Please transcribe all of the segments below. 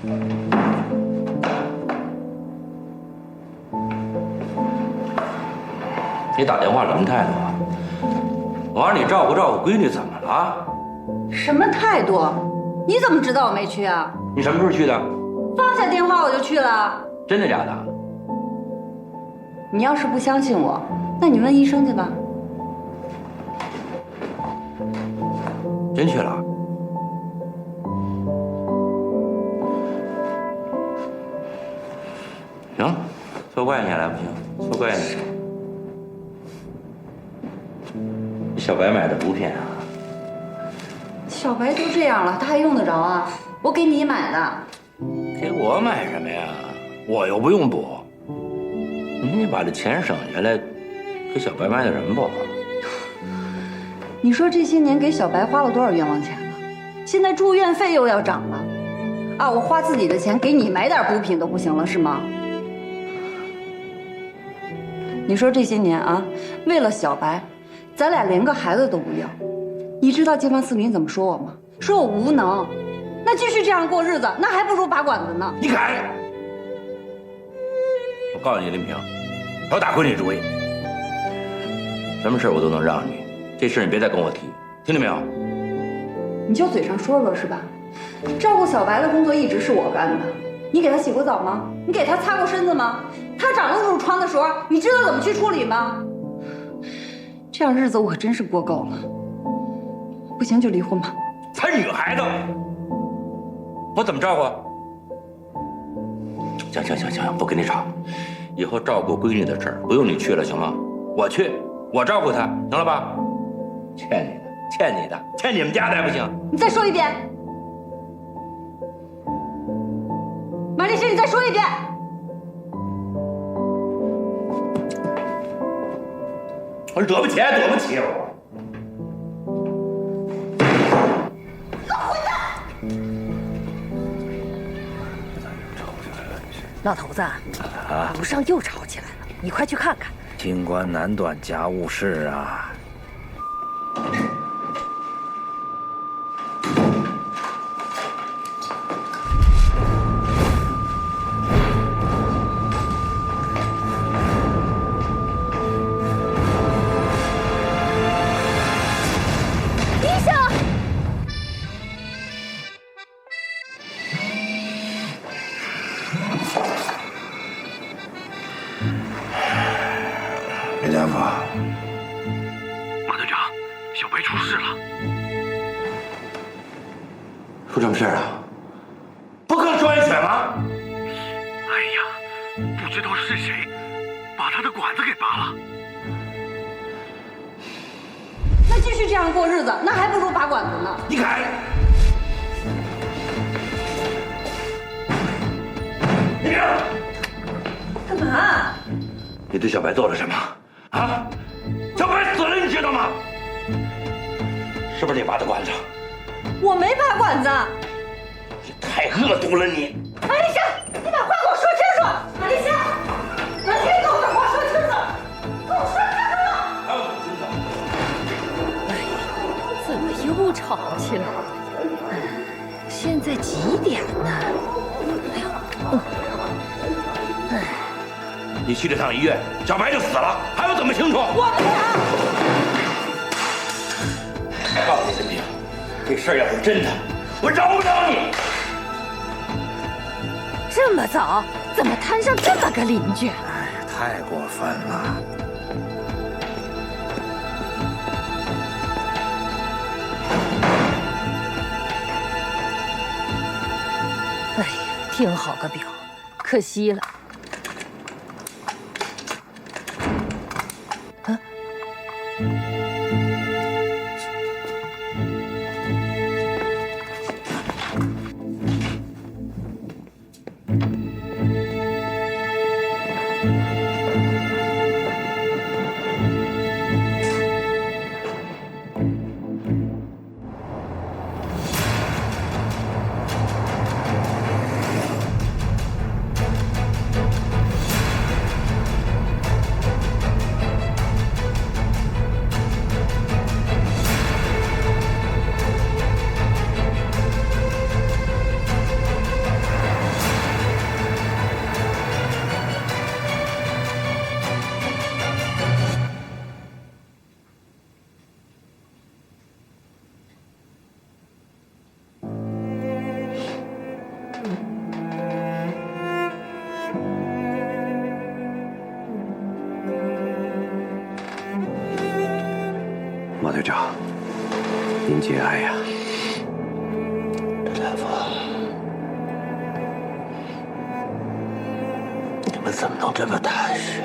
你打电话什么态度啊？我让你照顾照顾闺女，怎么了？什么态度？你怎么知道我没去啊？你什么时候去的？放下电话我就去了。真的假的？你要是不相信我，那你问医生去吧。真去了？行，错怪你了，不行，错怪你。小白买的补品啊？小白都这样了，他还用得着啊？我给你买的。给我买什么呀？我又不用补。你把这钱省下来，给小白买点什么不好？你说这些年给小白花了多少冤枉钱了？现在住院费又要涨了，啊，我花自己的钱给你买点补品都不行了是吗？你说这些年啊，为了小白，咱俩连个孩子都不要。你知道街坊四邻怎么说我吗？说我无能。那继续这样过日子，那还不如拔管子呢。你敢！我告诉你，林平，少打闺女主意。什么事我都能让你，这事你别再跟我提，听见没有？你就嘴上说说是吧？照顾小白的工作一直是我干的。你给他洗过澡吗？你给他擦过身子吗？他长了褥疮的时候，你知道怎么去处理吗？这样日子我可真是过够了。不行就离婚吧。才女孩子，我怎么照顾？行，不跟你吵。以后照顾闺女的事儿不用你去了，行吗？我去，我照顾她，行了吧？欠你的，欠你们家的还不行？你再说一遍，马律师，你再说一遍。我惹不起还惹不起我。老头子，楼上又吵起来了，你快去看看。清官难断家务事啊！李大夫，马队长，小白出事了。出什么事啊？不更双眼血吗？哎呀，不知道是谁把他的管子给拔了。那继续这样过日子，那还不如拔管子呢。你敢！李明，干嘛？你对小白做了什么？啊！小白死了，你知道吗？是不是你拔的管子？我没拔管子。这太恶毒了你！马丽香，你把话给我说清楚！马丽香，马丽香，你给我把话说清楚！给我说清楚！还有怎么清楚？怎么又吵起来了？现在几点呢？你去这趟医院，小白就死了，还有怎么清楚？我不想。告诉你，林平，这事儿要是真的，我饶不了你。这么早，怎么摊上这么个邻居？哎，太过分了！哎呀，挺好个表，可惜了。马队长，您节哀呀！大夫，你们怎么能这么踏实？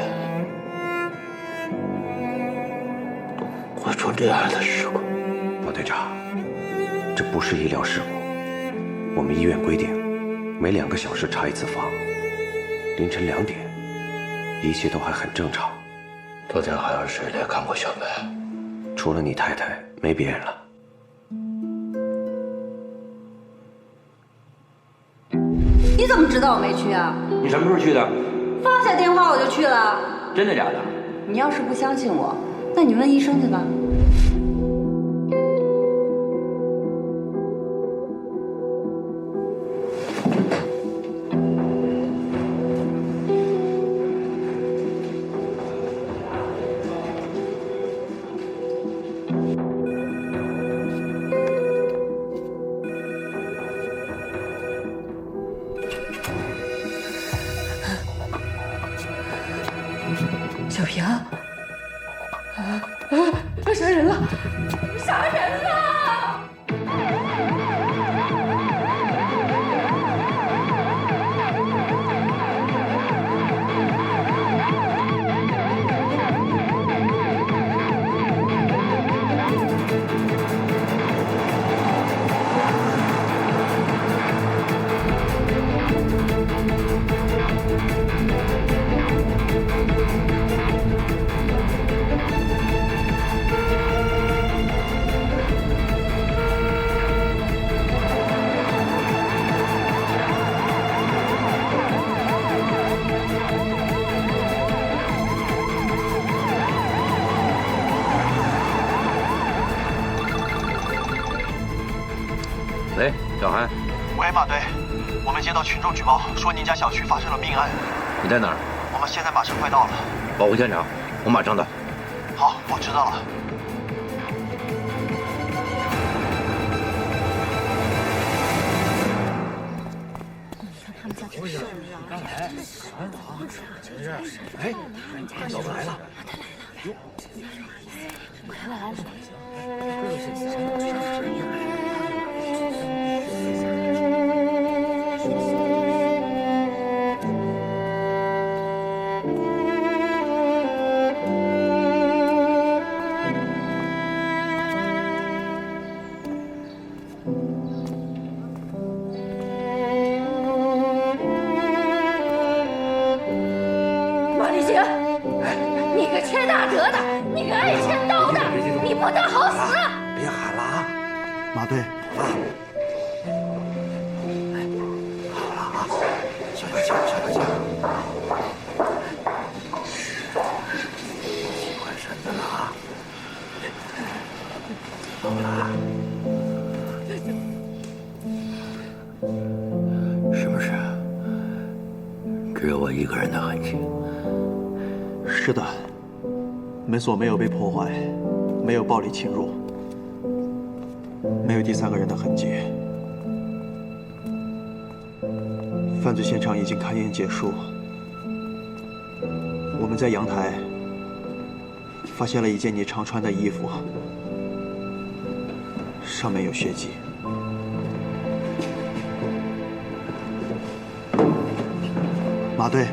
会出这样的事故？马队长，这不是医疗事故。我们医院规定，每2个小时查一次房。凌晨2点，一切都还很正常。昨天还有谁来看过小白？除了你太太，没别人了。你怎么知道我没去啊？你什么时候去的？放下电话我就去了。真的假的？你要是不相信我，那你问医生去吧。小平，杀人了！杀人了！喂，小韩，喂，马队，我们接到群众举报，说您家小区发生了命案。你在哪儿？我们现在马上快到了。保护现场，我马上到。好，我知道了。小子来了！马立行，你个缺大德的，你个爱牵刀的，你不得好死！别喊了啊！马队，好了啊，消消气，消消气。起快身子了啊！好了。是不是？只有我一个人的痕迹？是的，门锁没有被破坏，没有暴力侵入，没有第3个人的痕迹。犯罪现场已经勘验结束，我们在阳台发现了一件你常穿的衣服，上面有血迹。马队，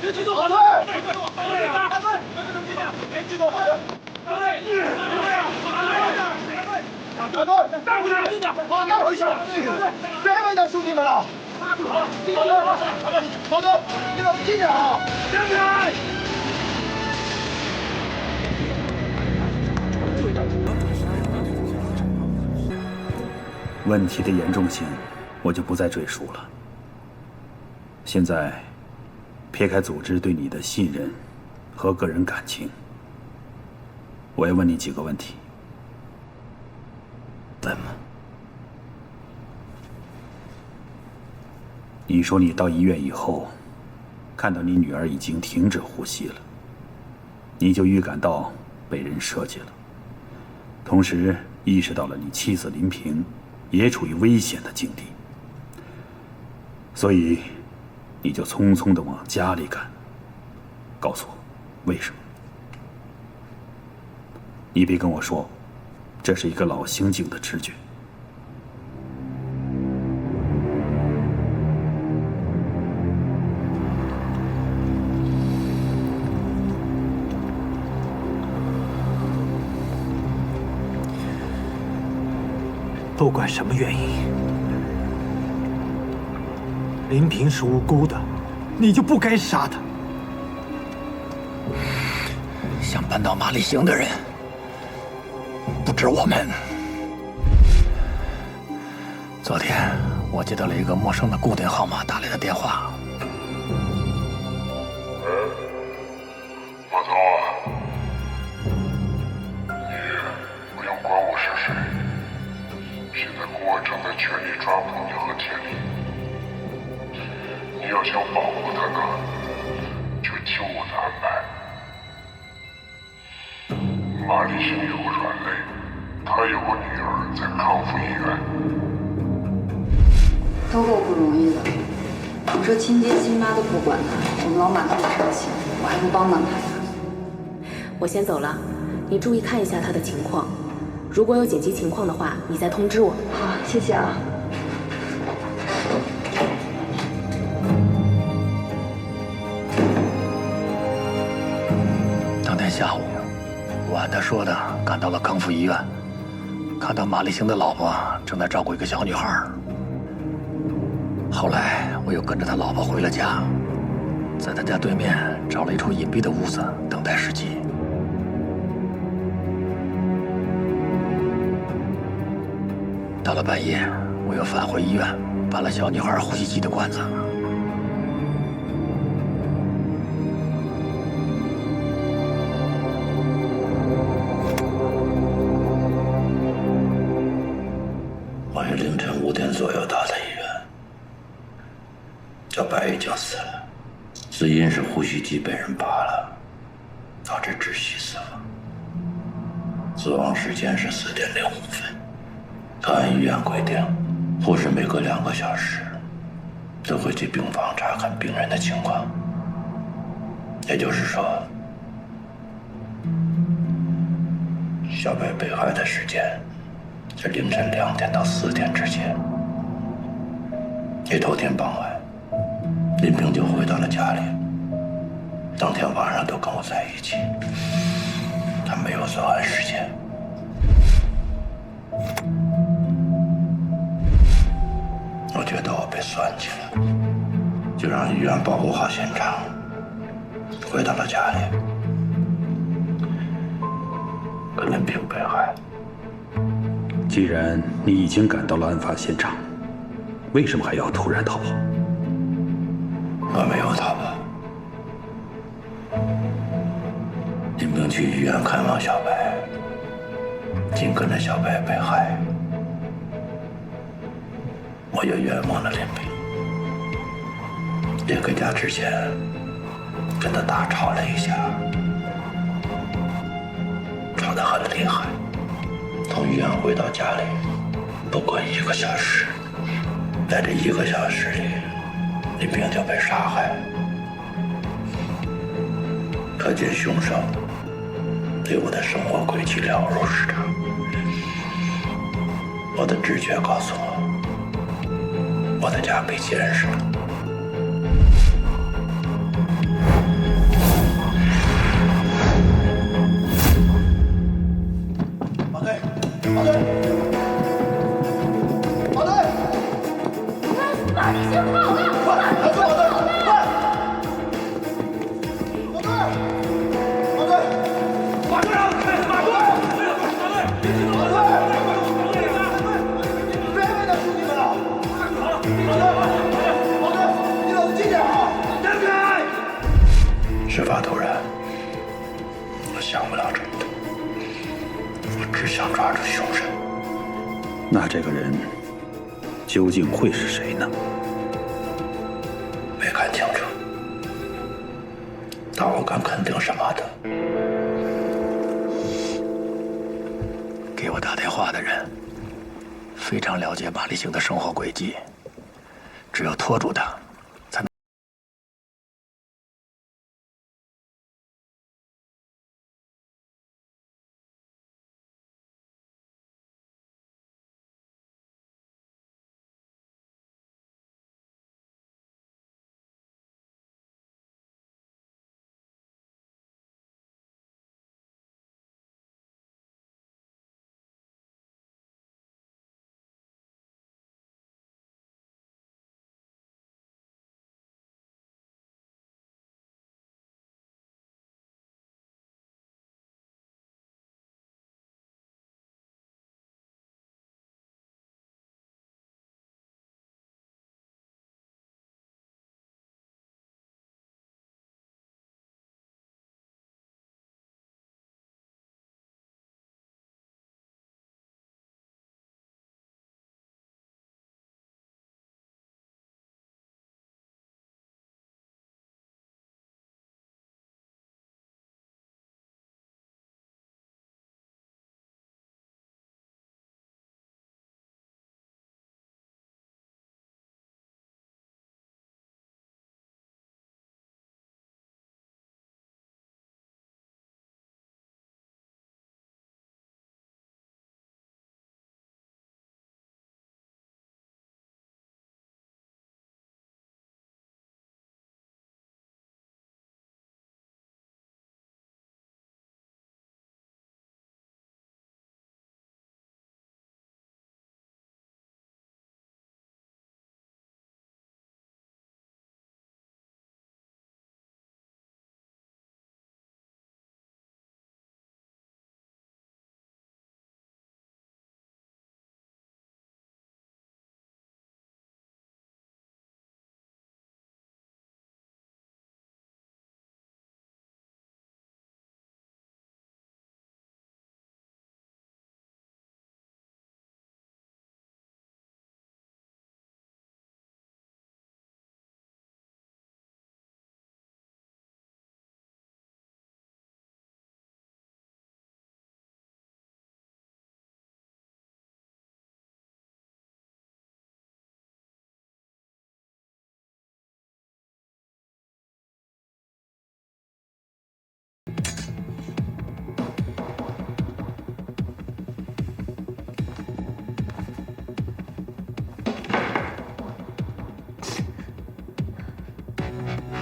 别激动，后退！别激动，后退！后退！站住！好，拿回去！别为难兄弟们了！好的，你们听着啊！站起来！问题的严重性，我就不再赘述了。现在，撇开组织对你的信任和个人感情，我要问你几个问题。问吗？你说你到医院以后，看到你女儿已经停止呼吸了，你就预感到被人设计了，同时意识到了你妻子林萍也处于危险的境地，所以你就匆匆地往家里赶。告诉我，为什么？你别跟我说，这是一个老刑警的直觉。不管什么原因，林萍是无辜的，你就不该杀她。想扳倒马立行的人，不止我们。昨天我接到了一个陌生的固定号码打来的电话。老头啊，你不用管我是谁。现在公安正在全力抓捕你和田丽，你要想保护他呢，就听我的安排。马立行有个软肋，他有个女儿在康复医院。都够不容易的，你说亲爹亲妈都不管他，我们老马那么伤心，我还不帮帮他呀？我先走了，你注意看一下他的情况。如果有紧急情况的话，你再通知我。好，谢谢啊。当天下午，我按他说的赶到了康复医院，看到马立行的老婆正在照顾一个小女孩。后来我又跟着他老婆回了家，在他家对面找了一处隐蔽的屋子等待时机。到了半夜，我又返回医院，搬了小女孩呼吸机的管子。我于凌晨5点左右到的医院，小白已经死了，死因是呼吸机被人拔了，导致窒息死亡。死亡时间是4点05分。按医院规定，护士每隔2个小时都会去病房查看病人的情况。也就是说，小白被害的时间是凌晨2点到4点之间。头天傍晚，林萍就回到了家里，当天晚上都跟我在一起，他没有作案时间。我觉得我被算计了，就让医院保护好现场，回到了家里，跟林萍被害。既然你已经赶到了案发现场，为什么还要突然逃跑？我没有逃跑。林萍去医院看望小白，紧跟着小白被害。我也冤枉了林萍，离开家之前跟他大吵了一架，吵得很厉害。从医院回到家里不过1个小时，在这1个小时里，林萍就被杀害。可见凶手对我的生活轨迹了如指掌。我的直觉告诉我，我的家被监视了。事发突然，我想不了这么多，我只想抓住凶手。那这个人究竟会是谁呢？没看清楚，但我敢肯定什么的。给我打电话的人非常了解马立行的生活轨迹，只有拖住他，才能。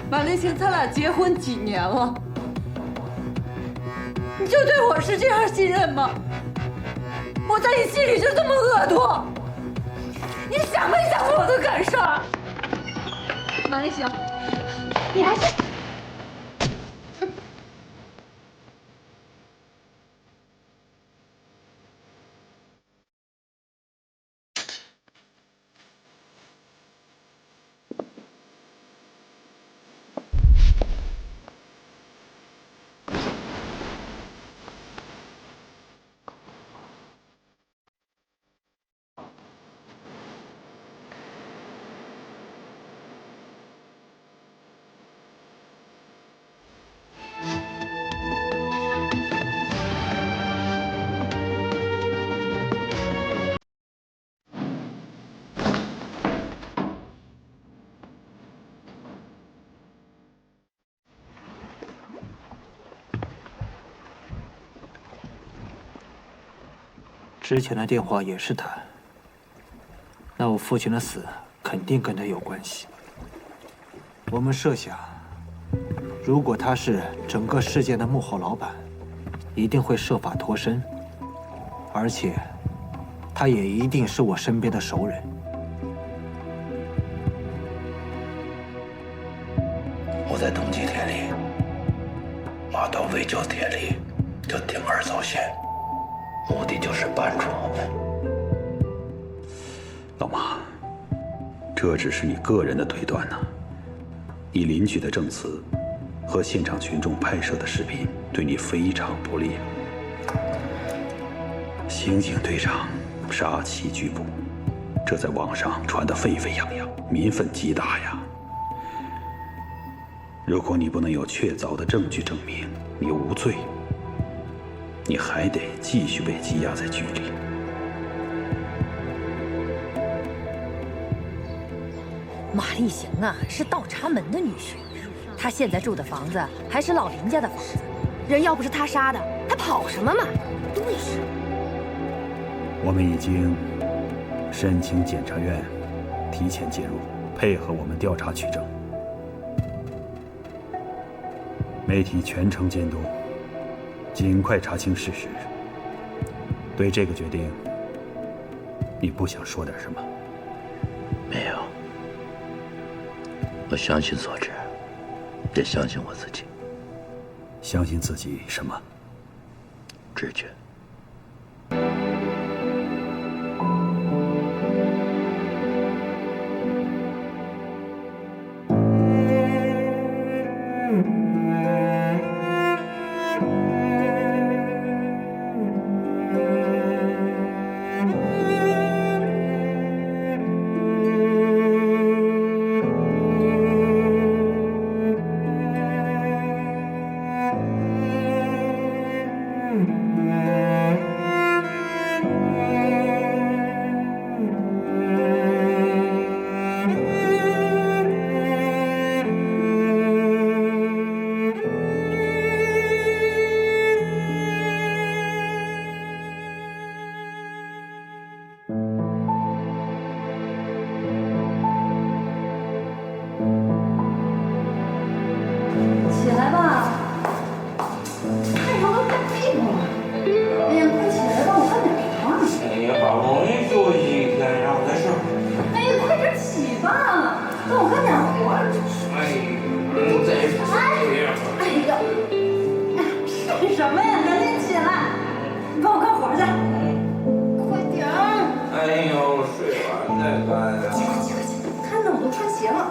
马立行，咱俩结婚几年了，你就对我是这样信任吗？我在你心里就这么恶毒？你想没想过我的感受？马立行，你还是……之前的电话也是他，那我父亲的死肯定跟他有关系。我们设想，如果他是整个事件的幕后老板，一定会设法脱身，而且他也一定是我身边的熟人。我在等几天里，马到未就天里就铤而走险，目的就是搬出我们。老马，这只是你个人的推断呐。你邻居的证词和现场群众拍摄的视频对你非常不利。刑警队长杀妻拒捕，这在网上传得沸沸扬扬，民愤极大呀。如果你不能有确凿的证据证明你无罪，你还得继续被羁押在局里。马立行啊，是倒插门的女婿，他现在住的房子还是老林家的房子，人要不是他杀的，他跑什么嘛？对是。我们已经申请检察院提前介入，配合我们调查取证。媒体全程监督，尽快查清事实。对这个决定，你不想说点什么？没有，我相信所知，也相信我自己。相信自己什么？直觉。起来吧，太阳都晒屁股了。哎呀，快起来吧，我干点活。哎呀，好不容易休息一天，让我再睡会儿。哎呀，快点起吧，让我干点活。哎，再睡。哎呀，睡什么呀？赶紧起来，你帮我干活去。快点儿。哎呦，睡完再干呀。起，看着我都穿鞋了。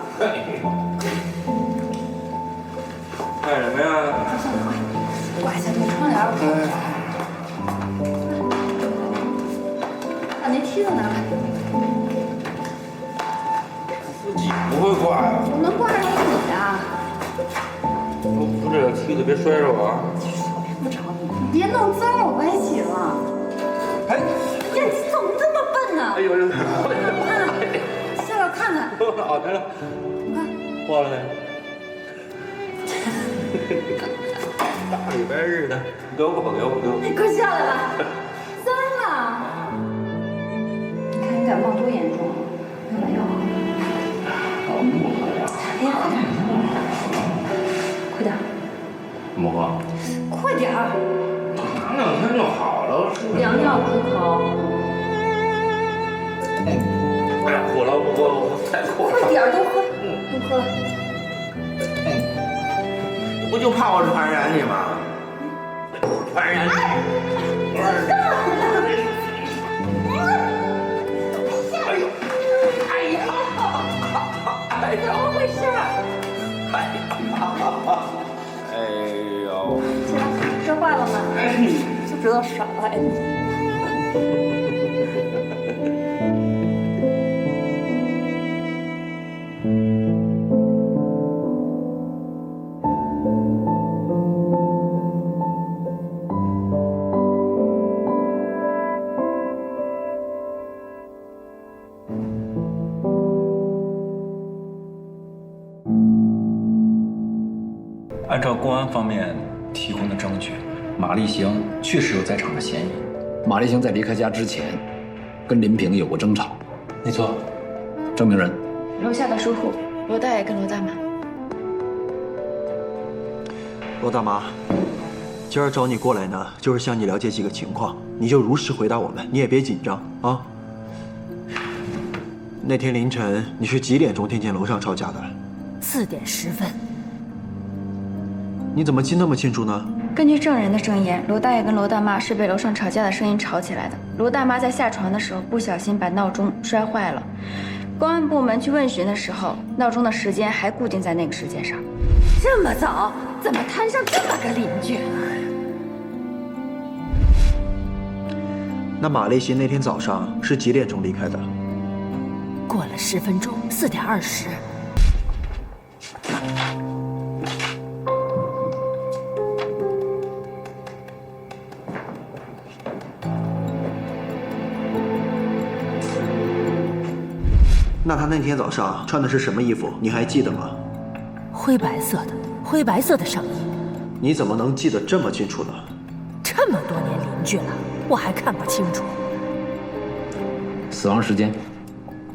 干什么呀？挂下那窗帘。把那梯子拿来。自己不会挂呀？我能挂上你呀。我扶着梯子，别摔着我啊！不着你，你别弄脏我歪起了。哎呀，你怎么这么笨呢？哎呦，下来看看。好的了，你看，过来。大礼拜日的，给我！快下来吧，脏了。你看你感冒多严重，快买药。哎呀，快点！怎么喝？快点儿！躺2天就好了。良药苦口。哎呀，苦了，我太苦了。快点儿，都喝，都喝了。不就怕我传染你吗？传染你！怎么回事？哎呦！起来，摔坏了吗？就知道耍赖你。按照公安方面提供的证据，马立行确实有在场的嫌疑。马立行在离开家之前，跟林平有过争吵。没错，证明人楼下的住户罗大爷跟罗大妈。罗大妈，今儿找你过来呢，就是向你了解几个情况，你就如实回答我们，你也别紧张啊。那天凌晨你是几点钟听见楼上吵架的？4点10分。你怎么记那么清楚呢？根据证人的证言，罗大爷跟罗大妈是被楼上吵架的声音吵起来的。罗大妈在下床的时候不小心把闹钟摔坏了，公安部门去问询的时候，闹钟的时间还固定在那个时间上。这么早，怎么摊上这么个邻居？那马立行那天早上是几点钟离开的？过了10分钟，4点20。那他那天早上穿的是什么衣服？你还记得吗？灰白色的上衣。你怎么能记得这么清楚呢？这么多年邻居了，我还看不清楚。死亡时间。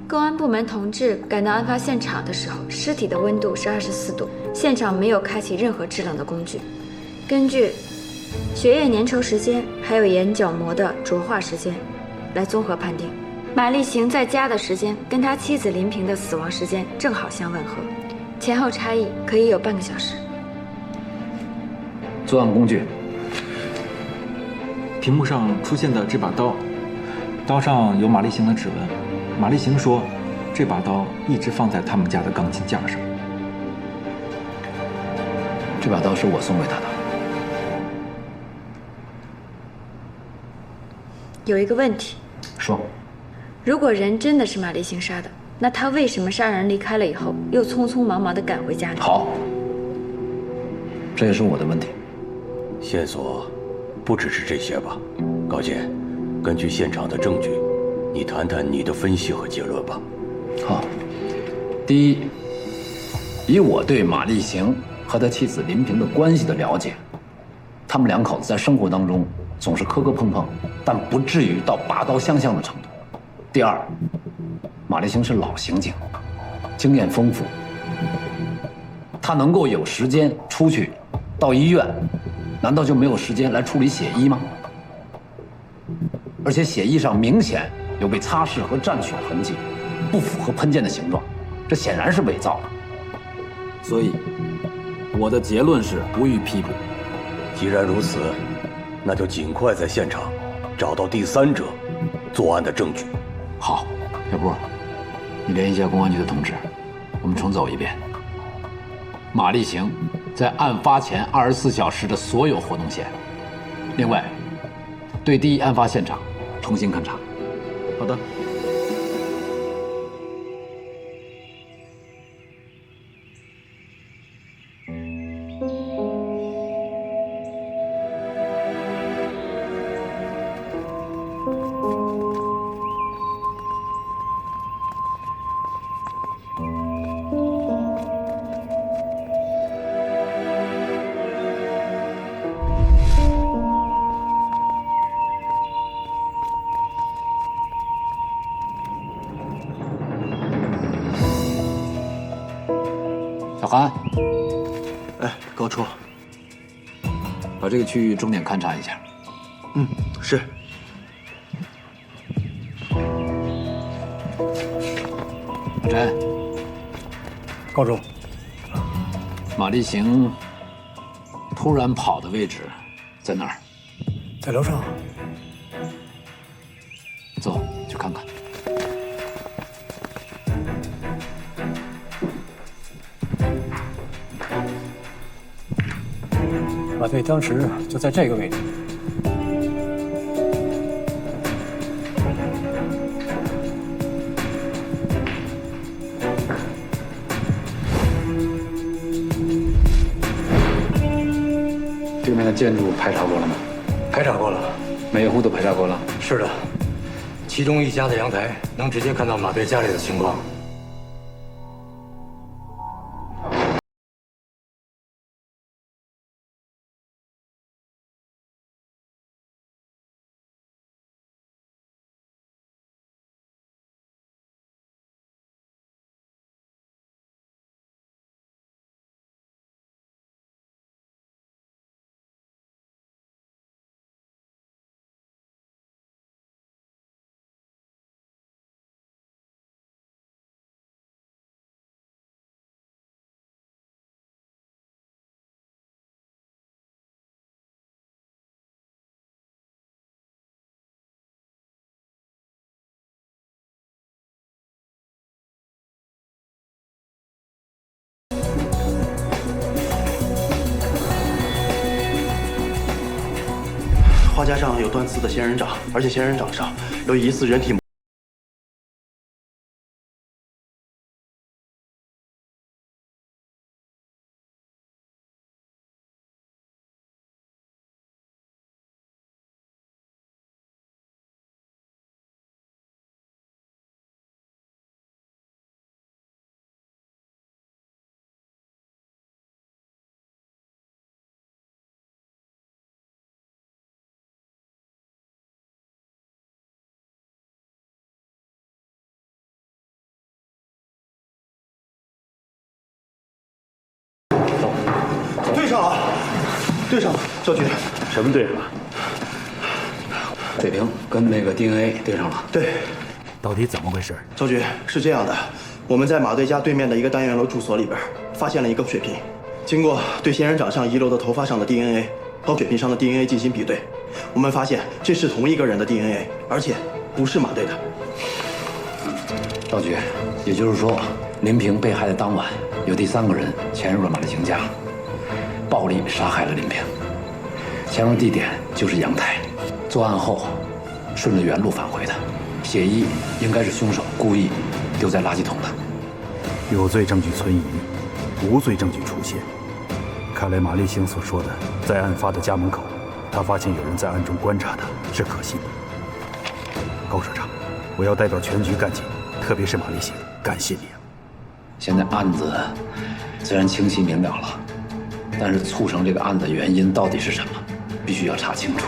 公安部门同志赶到案发现场的时候，尸体的温度是24度，现场没有开启任何制冷的工具。根据血液粘稠时间还有眼角膜的浊化时间来综合判定，马立行在家的时间跟他妻子林萍的死亡时间正好相吻合，前后差异可以有半个小时。作案工具。屏幕上出现的这把刀，刀上有马立行的指纹。马立行说，这把刀一直放在他们家的钢琴架上。这把刀是我送给他的。有一个问题。说。如果人真的是马立行杀的，那他为什么杀人离开了以后，又匆匆忙忙地赶回家里？好，这也是我的问题。线索不只是这些吧？高健，根据现场的证据，你谈谈你的分析和结论吧。好，第一，以我对马立行和他妻子林萍的关系的了解，他们两口子在生活当中总是磕磕碰碰，但不至于到拔刀相向的程度。第二，马立行是老刑警，经验丰富，他能够有时间出去到医院，难道就没有时间来处理血衣吗？而且血衣上明显有被擦拭和蘸取的痕迹，不符合喷溅的形状，这显然是伪造的。所以，我的结论是不予批捕。既然如此，那就尽快在现场找到第三者作案的证据。好，小波，你联系一下公安局的同志，我们重走一遍马立行在案发前24小时的所有活动线。另外，对第一案发现场重新勘查。好的。小韩，哎，高处，把这个区域重点勘察一下。嗯，是。真，高主，马立行突然跑的位置在哪儿？在楼上。走，去看看。马队当时就在这个位置。对面的建筑排查过了吗？排查过了，每一户都排查过了。是的，其中一家的阳台能直接看到马队家里的情况。加上有断刺的仙人掌，而且仙人掌上有疑似人体。对上了，对上了，赵局。什么对上了？水平跟那个 DNA 对上了。对，到底怎么回事？赵局是这样的，我们在马队家对面的一个单元楼住所里边发现了一个水瓶，经过对仙人掌上遗留的头发上的 DNA 和水瓶上的 DNA 进行比对，我们发现这是同一个人的 DNA， 而且不是马队的。赵局，也就是说，林平被害的当晚，有第三个人潜入了马立行家，暴力杀害了林平。潜入地点就是阳台，作案后顺着原路返回的，血衣应该是凶手故意丢在垃圾桶的。有罪证据存疑，无罪证据出现。看来马立行所说的，在案发的家门口，他发现有人在暗中观察他，是可信的。高社长，我要代表全局干警，特别是马立行，感谢你。现在案子虽然清晰明了了，但是促成这个案子的原因到底是什么，必须要查清楚。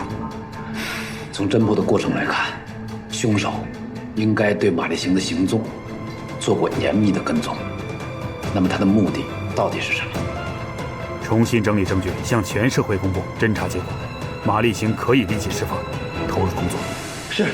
从侦破的过程来看，凶手应该对马立行的行踪做过严密的跟踪，那么他的目的到底是什么？重新整理证据，向全社会公布侦查结果。马立行可以立即释放，投入工作。是。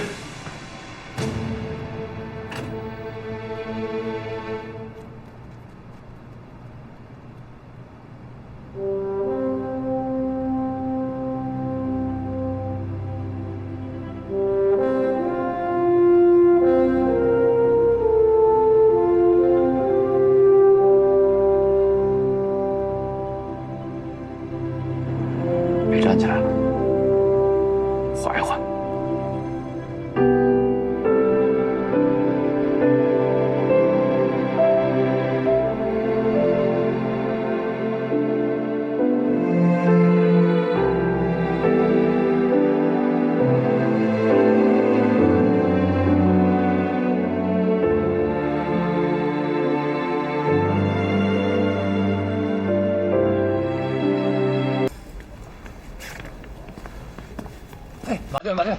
别站起来了，缓一缓。马队，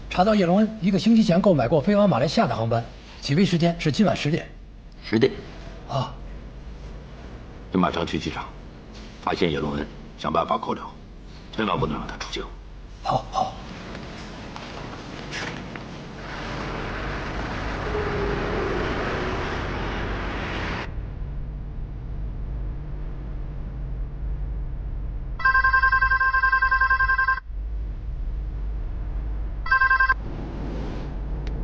查到叶隆恩1个星期前购买过飞往马来西亚的航班，起飞时间是今晚10点。10点。啊，你马上去机场，发现叶隆恩，想办法扣留，千万不能让他出境。好。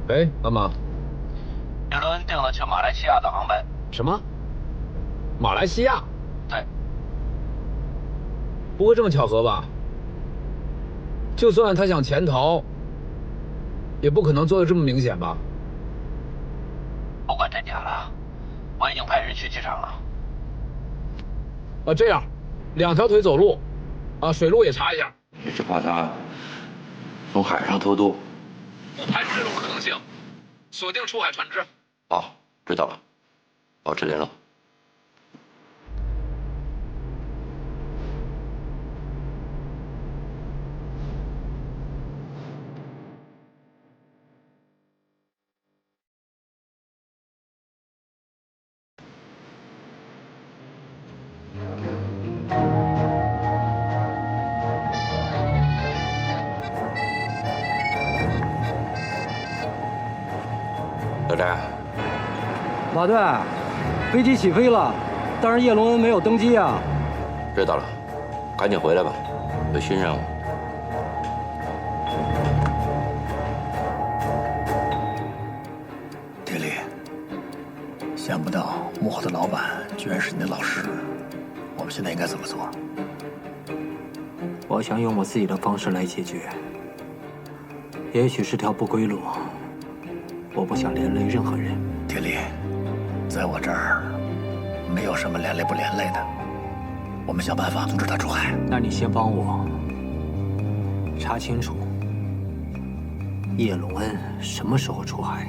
喂，妈妈。叶伦恩订了去马来西亚的航班。什么？马来西亚？对。不会这么巧合吧？就算他想潜逃，也不可能做得这么明显吧？不管真假了，我已经派人去机场了。这样，2条腿走路，水路也查一下。也是怕他从海上偷渡。不排除这种可能性，锁定出海船只。好，知道了，保持联络。小翟，马队，飞机起飞了，但是叶隆恩没有登机啊。知道了，赶紧回来吧，有新任务。铁力，想不到幕后的老板居然是你的老师，我们现在应该怎么做？我我想用我自己的方式来解决，也许是条不归路。我不想连累任何人。铁力，在我这儿没有什么连累不连累的，我们想办法阻止他出海。那你先帮我查清楚叶龙恩什么时候出海。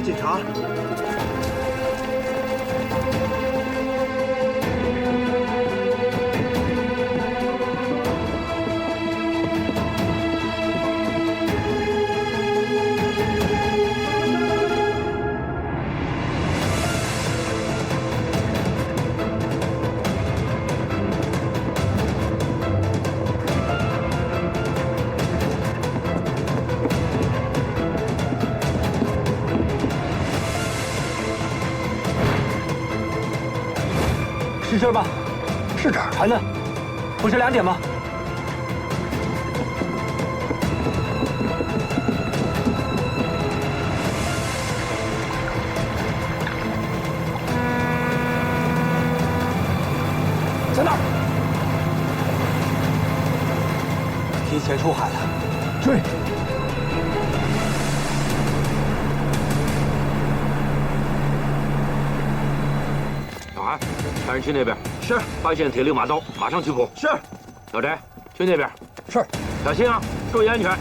警察。是这儿吧？是这儿。船呢？不是2点吗？在那儿！提前出海了，追！小韩，带人去那边。是。发现铁六马刀，马上去捕。是。小翟，去那边。是。小心啊，注意安全。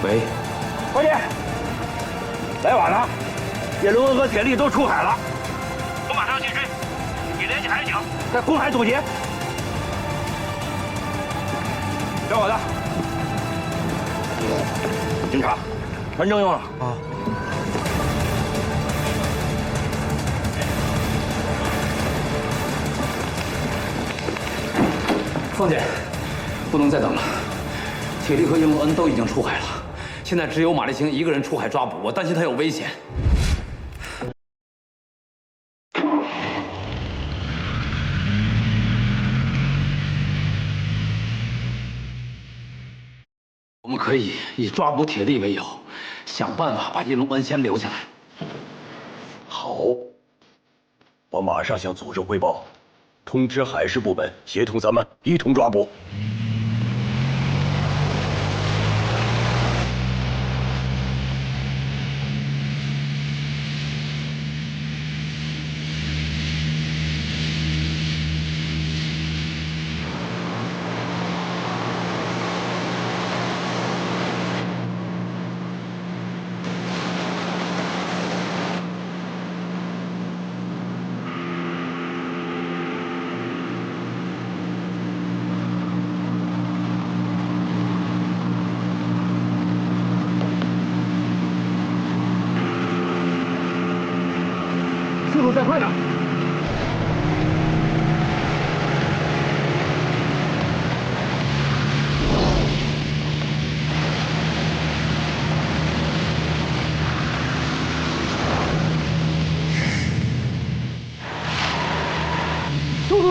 喂，伙计，来晚了，叶龙恩和铁力都出海了，我马上去追。你联系海警，在公海堵截。听我的，警察，船征用了啊。凤姐，不能再等了，铁力和叶龙恩都已经出海了。现在只有马立行一个人出海抓捕，我担心他有危险。我们可以以抓捕铁力为由，想办法把叶龙恩先留下来。好，我马上向组织汇报，通知海事部门协同咱们一同抓捕。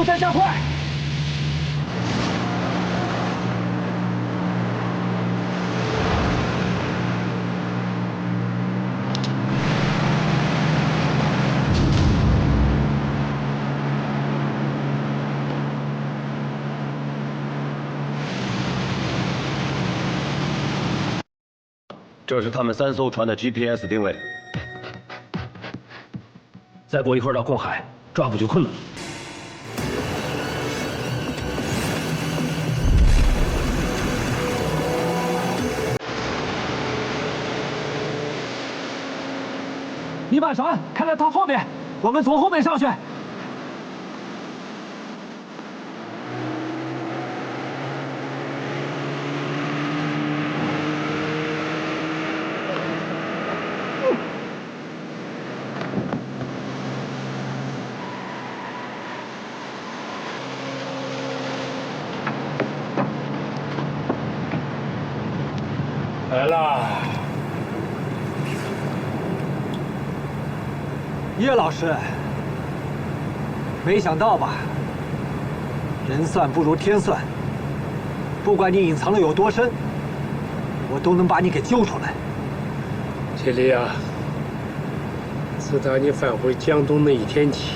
再加快！这是他们3艘船的 GPS 定位。再过一会儿到公海，抓捕就困难。你把船开在他后面，我们从后面上去。来啦，叶老师，没想到吧？人算不如天算，不管你隐藏的有多深，我都能把你给揪出来。铁力啊，自打你返回江东那一天起，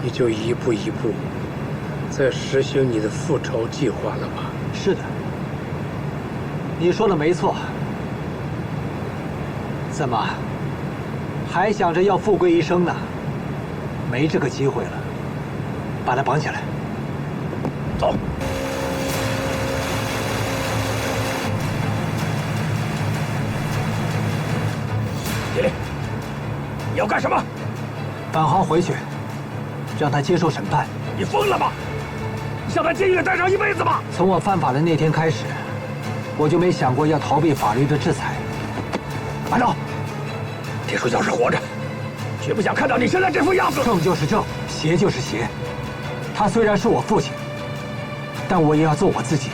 你就一步一步在实行你的复仇计划了吧？是的。你说的没错，怎么还想着要富贵一生呢？没这个机会了，把他绑起来。走。铁力，你要干什么？绑好回去，让他接受审判。你疯了吗？想在监狱里待上一辈子吗？从我犯法的那天开始，我就没想过要逃避法律的制裁。慢着，铁树教是活着，绝不想看到你现在这副样子。正就是正，邪就是邪。他虽然是我父亲，但我也要做我自己。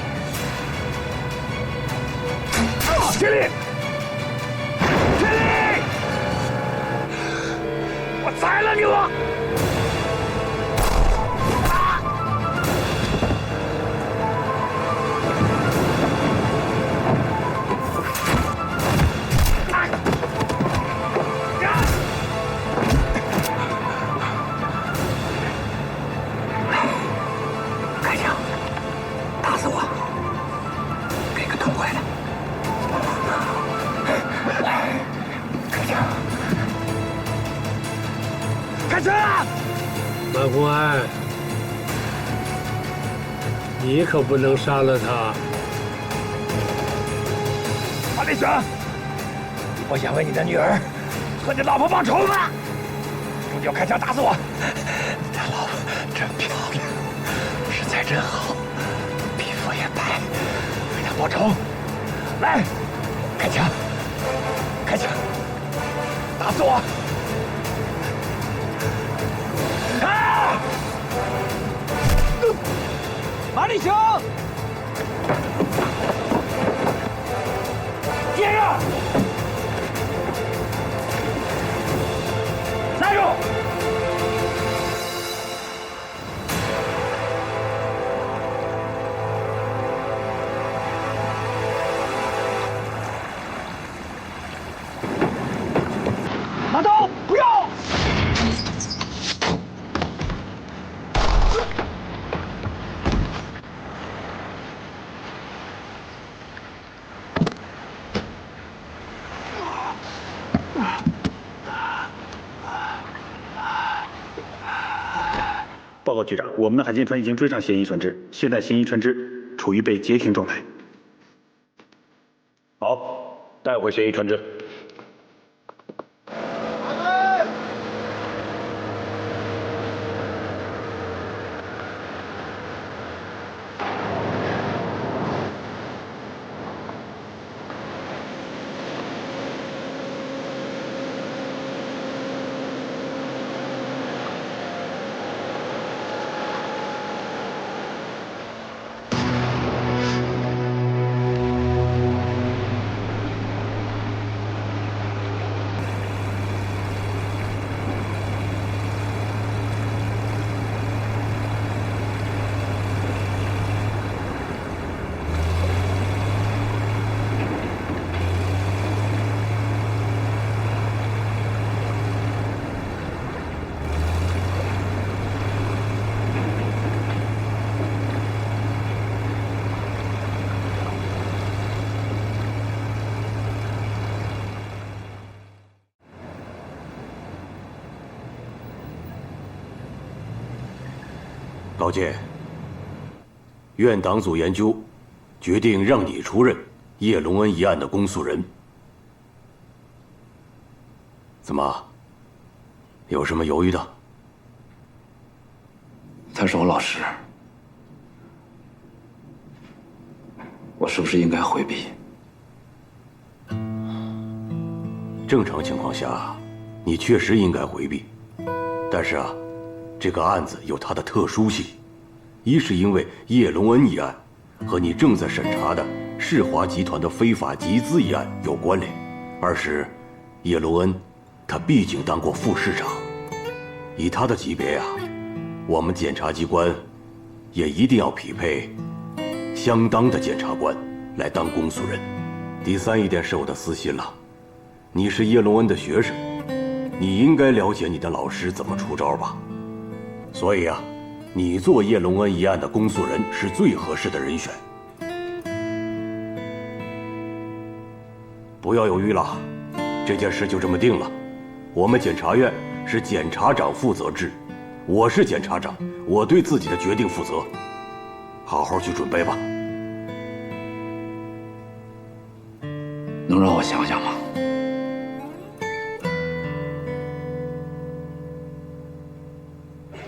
铁力，铁力，我宰了你了！马公安，你可不能杀了他！马立选，我想为你的女儿和你老婆报仇呢！终究开枪打死我！他老婆真漂亮，身材真好，皮肤也白，为她报仇！来，开枪！开枪！打死我！马立行，接着，站住！拿刀，不要！报告局长，我们的海监船已经追上嫌疑船只，现在嫌疑船只处于被截停状态。好，带回嫌疑船只。高健，院党组研究决定让你出任叶龙恩一案的公诉人。怎么？有什么犹豫的？他是我老师，我是不是应该回避？正常情况下，你确实应该回避。但是啊，这个案子有它的特殊性，一是因为叶龙恩一案和你正在审查的世华集团的非法集资一案有关联；二是叶龙恩他毕竟当过副市长，以他的级别呀，我们检察机关也一定要匹配相当的检察官来当公诉人。第三一点是我的私心了，你是叶龙恩的学生，你应该了解你的老师怎么出招吧？所以啊，你做叶龙恩一案的公诉人是最合适的人选。不要犹豫了，这件事就这么定了。我们检察院是检察长负责制，我是检察长，我对自己的决定负责。好好去准备吧。能让我想想吗？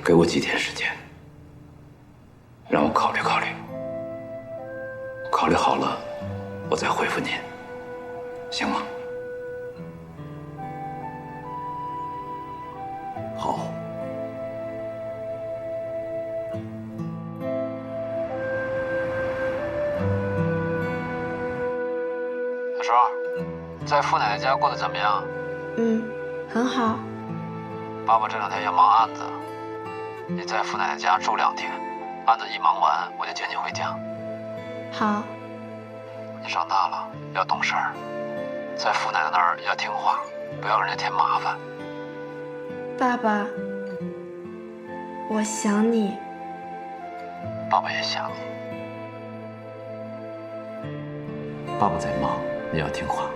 给我几天时间，让我考虑考虑。考虑好了，我再回复您，行吗？好。小时候，在父奶奶家过得怎么样？很好。爸爸这2天要忙案子，你在父奶奶家住2天，案子一忙完我就接你回家。好。你长大了要懂事儿，在父奶奶那儿要听话，不要给人家添麻烦。爸爸，我想你。爸爸也想你。爸爸在忙，你要听话。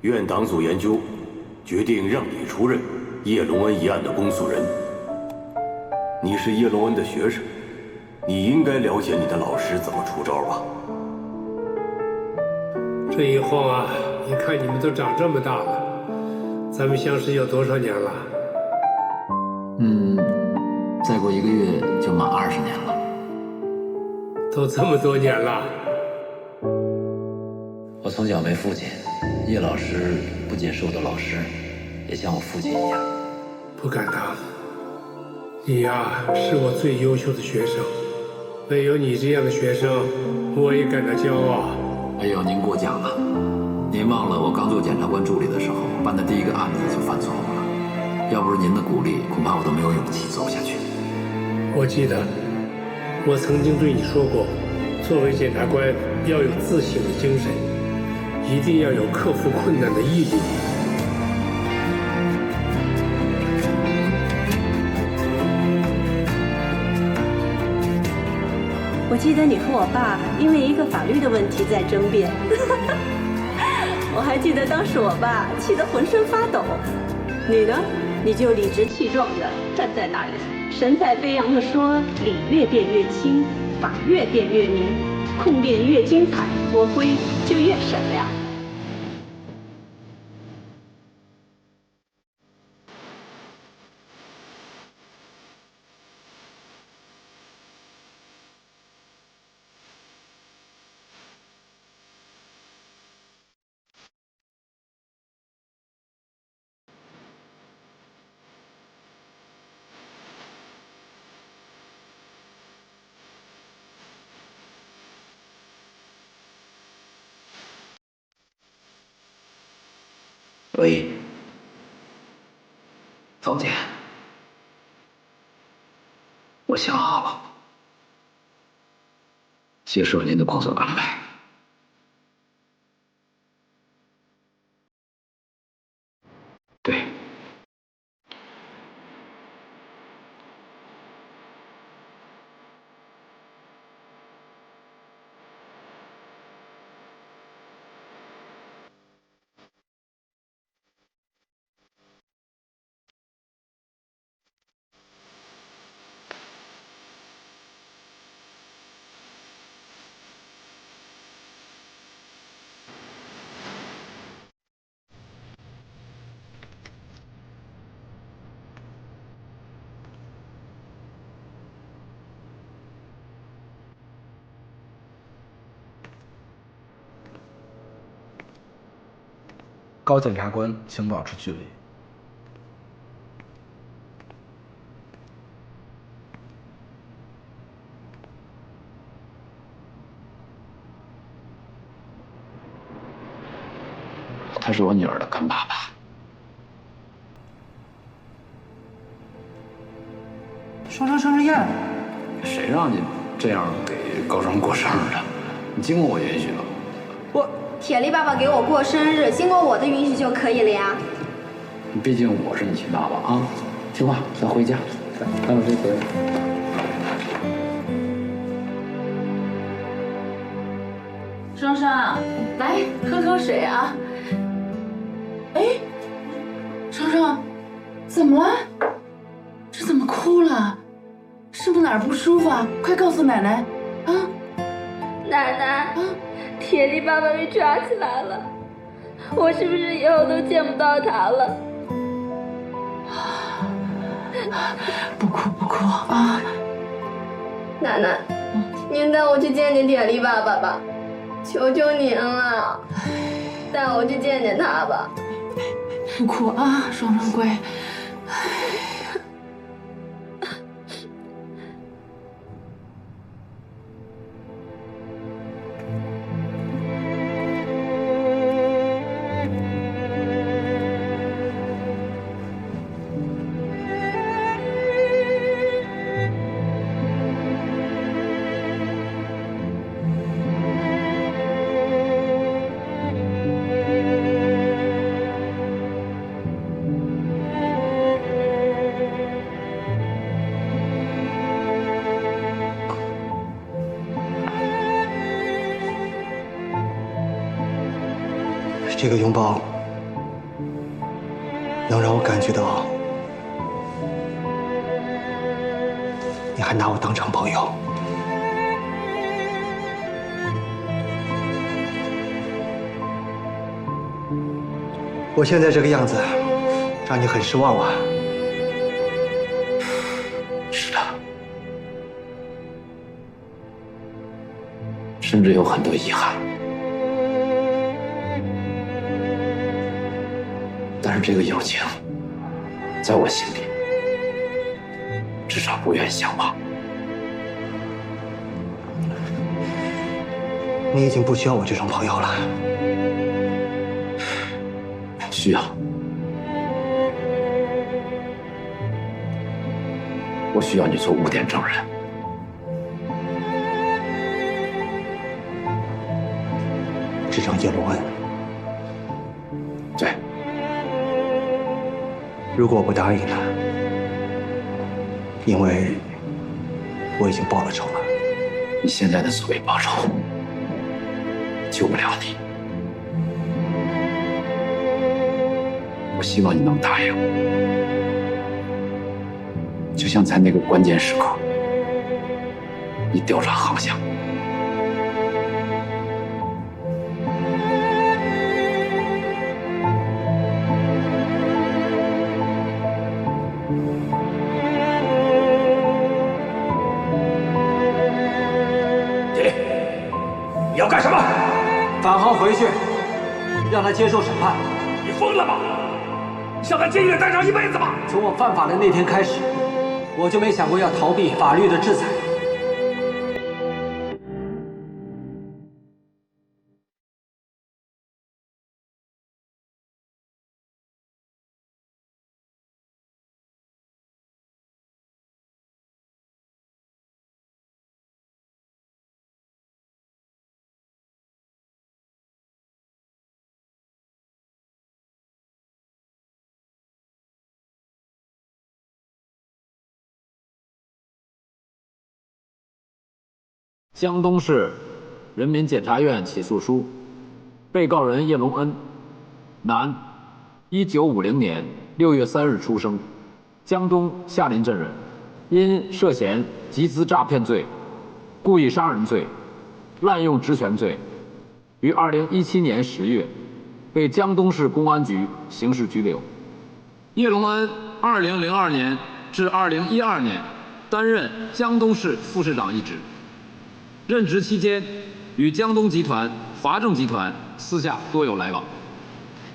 院党组研究决定让你出任叶龙恩一案的公诉人。你是叶龙恩的学生，你应该了解你的老师怎么出招吧？这一晃啊，一看你们都长这么大了，咱们相识有多少年了？再过1个月就满20年了。都这么多年了。我从小没父亲，叶老师不仅是我的老师，也像我父亲一样。不敢当，你呀是我最优秀的学生，没有你这样的学生，我也感到骄傲。哎呦，您过奖了。您忘了我刚做检察官助理的时候，办的第1个案子就犯错误了，要不是您的鼓励，恐怕我都没有勇气走下去。我记得我曾经对你说过，作为检察官要有自省的精神，一定要有克服困难的毅力。我记得你和我爸因为一个法律的问题在争辩，我还记得当时我爸气得浑身发抖，你呢，你就理直气壮地站在那里，神采飞扬地说：理越辩越清，法越辩越明，控辩越精彩，国徽就越闪亮。喂，总监，我想好了，接受您的工作安排，高检察官，请保持距离。他是我女儿的干爸爸。生日宴，谁让你这样给高双过生日的？你经过我允许了。铁力爸爸给我过生日，经过我的允许就可以了呀。毕竟我是你亲爸爸啊！听话，咱回家。来，我这回。双双，来喝口水啊。哎，双双，怎么了？这怎么哭了？是不是哪儿不舒服啊？快告诉奶奶啊！奶奶，铁力爸爸被抓起来了，我是不是以后都见不到他了？不哭不哭啊！奶奶，您带我去见见铁力爸爸吧，求求您了，带我去见见他吧。不哭啊，双双乖。这个拥抱能让我感觉到你还拿我当成朋友。我现在这个样子让你很失望吧？是的，甚至有很多遗憾。但是这个友情，在我心里，至少不愿相忘。你已经不需要我这种朋友了。需要。我需要你做污点证人。指证叶龙恩。对。如果我不答应他，因为我已经报了仇了。你现在的所谓报仇，救不了你。我希望你能答应，就像在那个关键时刻，你调转航向。你要干什么？返航回去，让他接受审判。你疯了吗？想在监狱里待上一辈子吗？从我犯法的那天开始，我就没想过要逃避法律的制裁。江东市人民检察院起诉书，被告人叶龙恩，男，1950年6月3日出生，江东下林镇人，因涉嫌集资诈骗罪、故意杀人罪、滥用职权罪，于2017年10月被江东市公安局刑事拘留。叶龙恩2002年至2012年担任江东市副市长一职。任职期间，与江东集团、华正集团私下多有来往，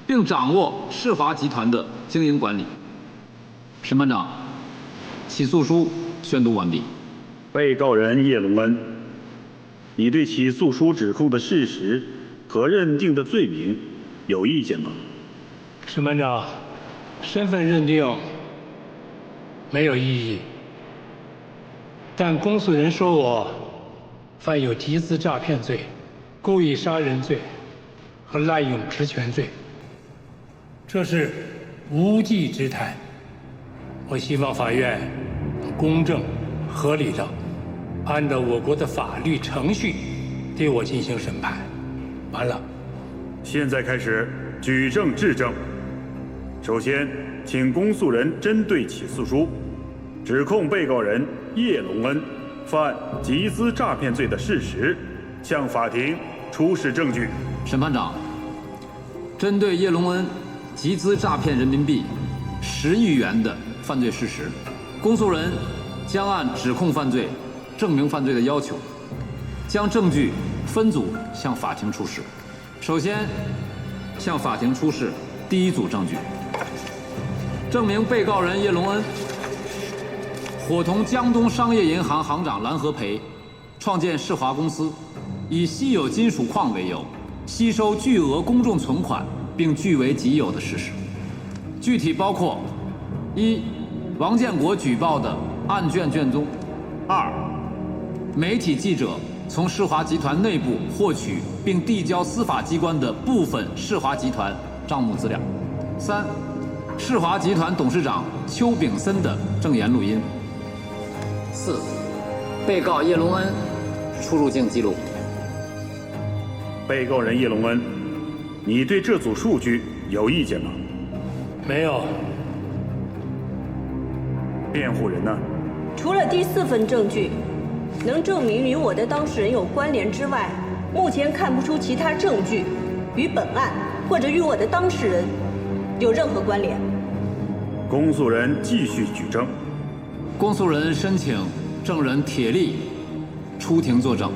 并并掌握世华集团的经营管理。审判长，起诉书宣读完毕。被告人叶龙恩，你对起诉书指控的事实和认定的罪名有意见吗？审判长，身份认定没有异议，但公诉人说我犯有集资诈骗罪、故意杀人罪和滥用职权罪，这是无稽之谈。我希望法院公正合理的按照我国的法律程序对我进行审判。完了，现在开始举证质证。首先，请公诉人针对起诉书指控被告人叶龙恩犯集资诈骗罪的事实，向法庭出示证据。审判长，针对叶龙恩集资诈骗人民币10亿元的犯罪事实，公诉人将按指控犯罪、证明犯罪的要求，将证据分组向法庭出示。首先，向法庭出示第一组证据，证明被告人叶龙恩伙同江东商业银行行长蓝和培创建世华公司，以稀有金属矿为由，吸收巨额公众存款并据为己有的事实。具体包括：一、王建国举报的案卷卷宗；二、媒体记者从世华集团内部获取并递交司法机关的部分世华集团账目资料；三、世华集团董事长邱炳森的证言录音；四、被告叶龙恩出入境记录。被告人叶龙恩，你对这组数据有意见吗？没有。辩护人呢？除了第4份证据能证明与我的当事人有关联之外，目前看不出其他证据与本案或者与我的当事人有任何关联。公诉人继续举证。公诉人申请证人铁力出庭作证。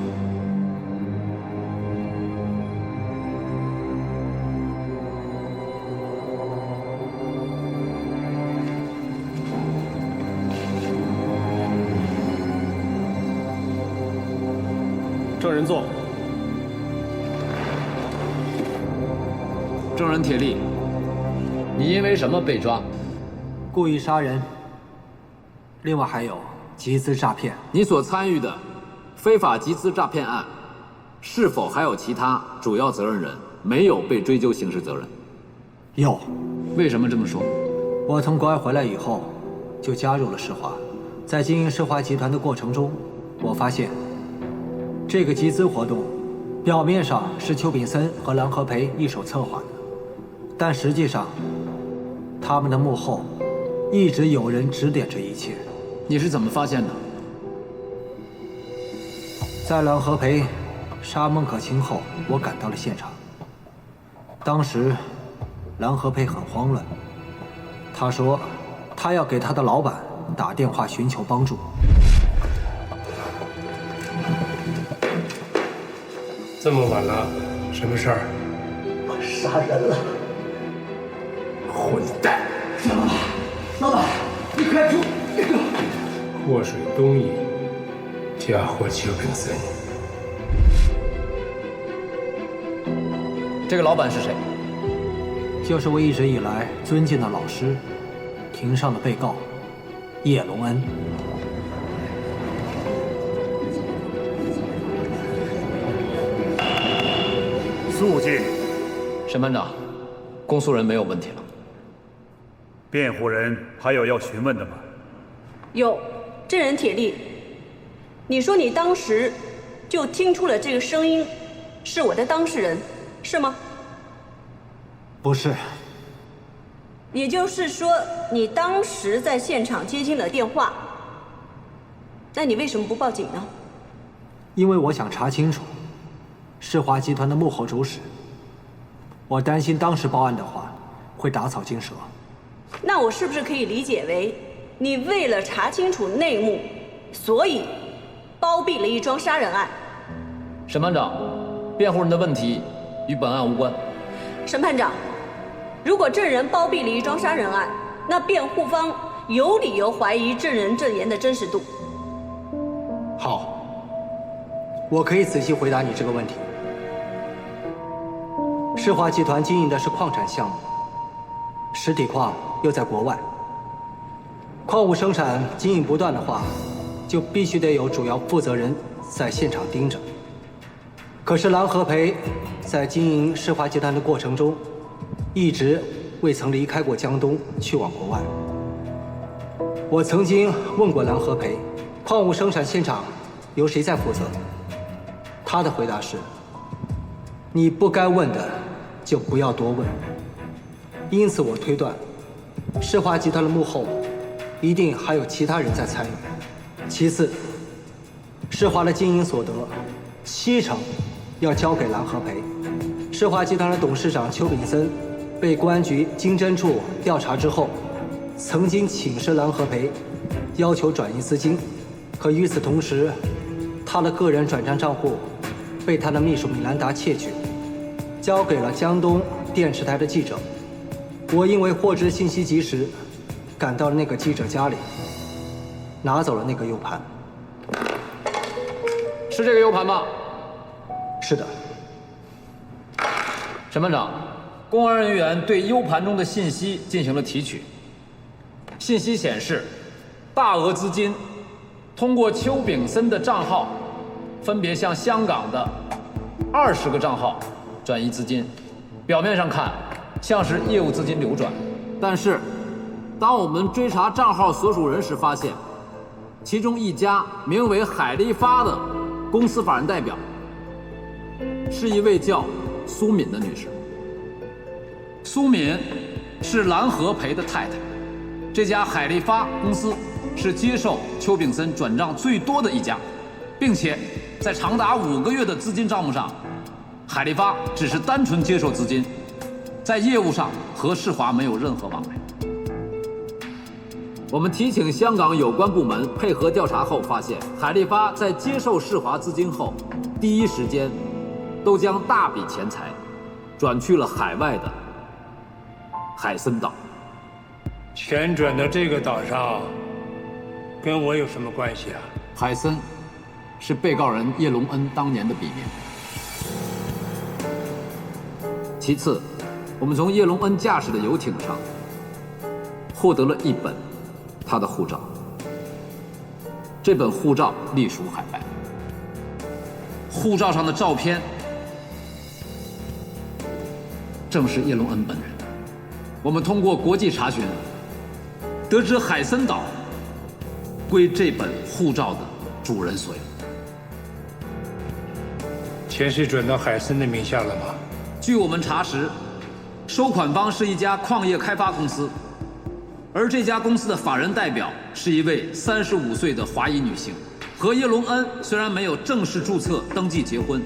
证人坐。证人铁力，你因为什么被抓？故意杀人，另外还有集资诈骗。你所参与的非法集资诈骗案，是否还有其他主要责任人没有被追究刑事责任？有。为什么这么说？我从国外回来以后，就加入了世华。在经营世华集团的过程中，我发现这个集资活动表面上是邱炳森和蓝和培一手策划的，但实际上他们的幕后一直有人指点这一切。你是怎么发现的？在蓝和培杀孟可卿后，我赶到了现场。当时蓝和培很慌乱，他说他要给他的老板打电话寻求帮助。这么晚了，什么事儿？我杀人了！混蛋！老板，你快出！祸水东引，嫁祸邱炳森。这个老板是谁？就是我一直以来尊敬的老师，庭上的被告叶龙恩。肃静。审判长，公诉人没有问题了。辩护人还有要询问的吗？有。证人铁力，你说你当时就听出了这个声音是我的当事人，是吗？不是。也就是说，你当时在现场接听了电话，那你为什么不报警呢？因为我想查清楚世华集团的幕后主使，我担心当时报案的话会打草惊蛇。那我是不是可以理解为，你为了查清楚内幕，所以包庇了一桩杀人案？审判长，辩护人的问题与本案无关。审判长，如果证人包庇了一桩杀人案，那辩护方有理由怀疑证人证言的真实度。好，我可以仔细回答你这个问题。世华集团经营的是矿产项目，实体矿又在国外，矿物生产经营不断的话，就必须得有主要负责人在现场盯着。可是蓝和培在经营世华集团的过程中，一直未曾离开过江东去往国外。我曾经问过蓝和培，矿物生产现场由谁在负责？他的回答是：你不该问的就不要多问。因此我推断，世华集团的幕后一定还有其他人在参与。其次，世华的经营所得70%要交给蓝和培。世华集团的董事长邱炳森被公安局经侦处调查之后，曾经请示蓝和培，要求转移资金。可与此同时，他的个人转账账户被他的秘书米兰达窃取，交给了江东电视台的记者。我因为获知信息及时，赶到了那个记者家里，拿走了那个 U 盘。是这个 U 盘吗？是的。审判长，公安人员对 U 盘中的信息进行了提取。信息显示，大额资金通过邱炳森的账号，分别向香港的20个账号转移资金。表面上看，像是业务资金流转，但是，当我们追查账号所属人时，发现，其中一家名为海力发的公司法人代表，是一位叫苏敏的女士。苏敏是蓝和培的太太，这家海力发公司是接受邱炳森转账最多的一家，并且在长达5个月的资金账目上，海力发只是单纯接受资金，在业务上和世华没有任何往来。我们提请香港有关部门配合调查后，发现海力发在接受世华资金后，第一时间都将大笔钱财转去了海外的海森岛。钱转到这个岛上，跟我有什么关系啊？海森是被告人叶龙恩当年的笔名。其次，我们从叶龙恩驾驶的游艇上获得了一本他的护照。这本护照隶属海外，护照上的照片正是叶龙恩本人。我们通过国际查询，得知海森岛归这本护照的主人所有。钱是转到海森的名下了吗？据我们查实，收款方是一家矿业开发公司，而这家公司的法人代表是一位35岁的华裔女性，和叶龙恩虽然没有正式注册登记结婚，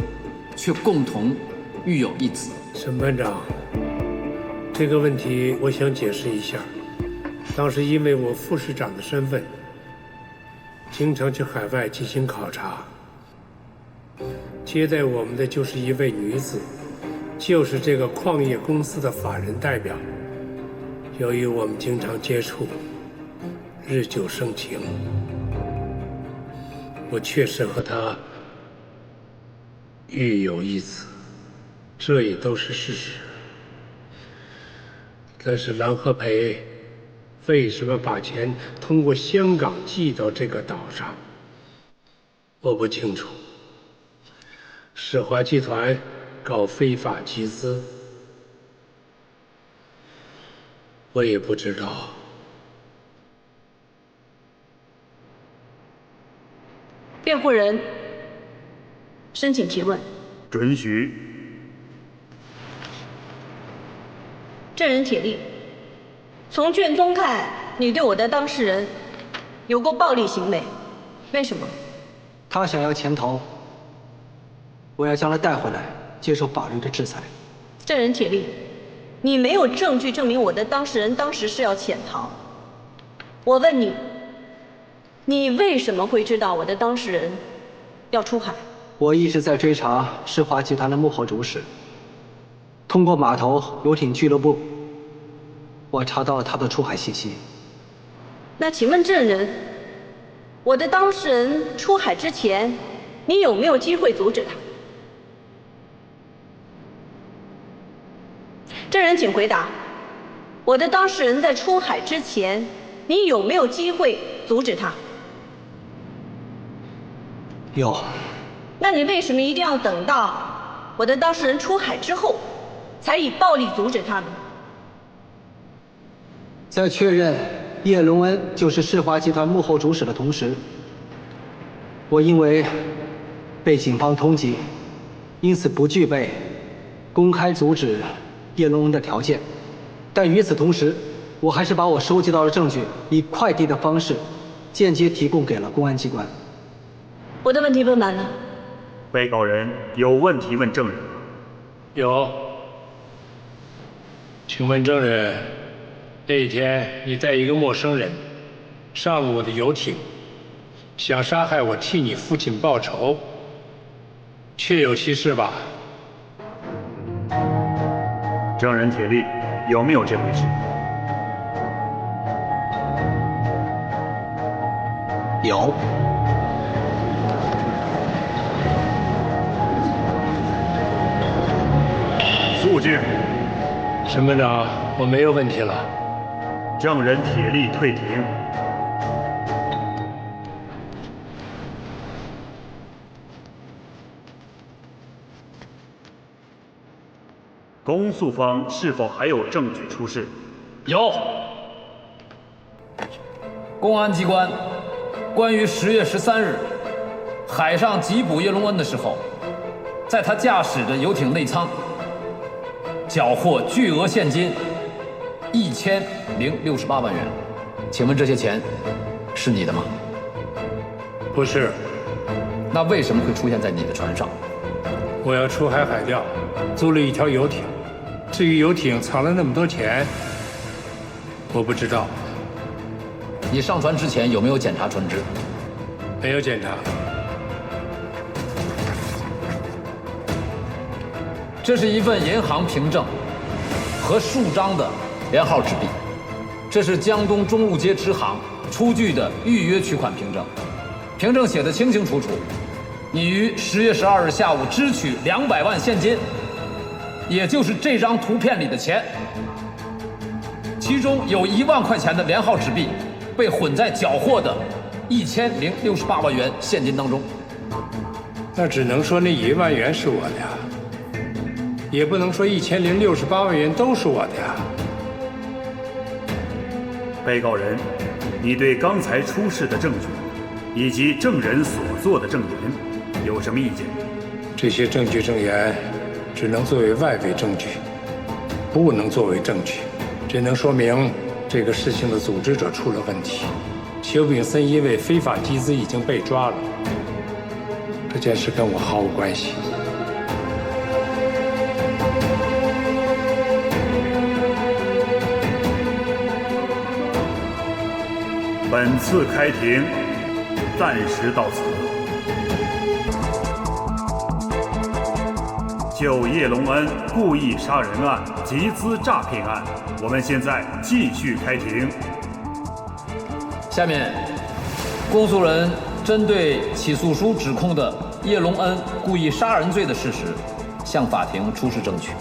却共同育有一子。沈班长，这个问题我想解释一下。当时因为我副市长的身份，经常去海外进行考察，接待我们的就是一位女子，就是这个矿业公司的法人代表。由于我们经常接触，日久生情，我确实和她育有一子，这也都是事实。但是蓝和培为什么把钱通过香港寄到这个岛上，我不清楚。世华集团搞非法集资，我也不知道。辩护人申请提问。准许。证人铁力，从卷宗看，你对我的当事人有过暴力行为，为什么？他想要潜逃，我要将他带回来，接受法律的制裁。证人铁力，你没有证据证明我的当事人当时是要潜逃。我问你，你为什么会知道我的当事人要出海？我一直在追查世华集团的幕后主使，通过码头游艇俱乐部我查到了他的出海信息。那请问证人，我的当事人出海之前，你有没有机会阻止他？证人，请回答。我的当事人在出海之前，你有没有机会阻止他？有。那你为什么一定要等到我的当事人出海之后，才以暴力阻止他呢？在确认叶龙恩就是世华集团幕后主使的同时，我因为被警方通缉，因此不具备公开阻止叶龙恩的条件。但与此同时，我还是把我收集到的证据以快递的方式间接提供给了公安机关。我的问题问完了。被告人有问题问证人。有。请问证人，那一天你带一个陌生人上了我的游艇，想杀害我替你父亲报仇，确有其事吧？证人铁力，有没有这回事？有。肃静。审判长，我没有问题了。证人铁力退庭。公诉方是否还有证据出示？有。公安机关关于10月13日海上缉捕叶龙恩的时候，在他驾驶的游艇内舱缴获巨额现金1068万元。请问这些钱是你的吗？不是。那为什么会出现在你的船上？我要出海海钓，租了一条游艇。至于游艇藏了那么多钱，我不知道。你上船之前有没有检查船只？没有检查。这是一份银行凭证和数张的连号纸币，这是江东中路街支行出具的预约取款凭证，凭证写得清清楚楚，你于10月12日下午支取200万现金，也就是这张图片里的钱，其中有1万块钱的连号纸币被混在缴获的1068万元现金当中。那只能说那1万元是我的呀，也不能说1068万元都是我的呀。被告人，你对刚才出示的证据以及证人所做的证言有什么意见？这些证据证言只能作为外围证据，不能作为证据，只能说明这个事情的组织者出了问题。邱炳森因为非法集资已经被抓了，这件事跟我毫无关系。本次开庭暂时到此。就叶龙恩故意杀人案、集资诈骗案，我们现在继续开庭。下面，公诉人针对起诉书指控的叶龙恩故意杀人罪的事实，向法庭出示证据。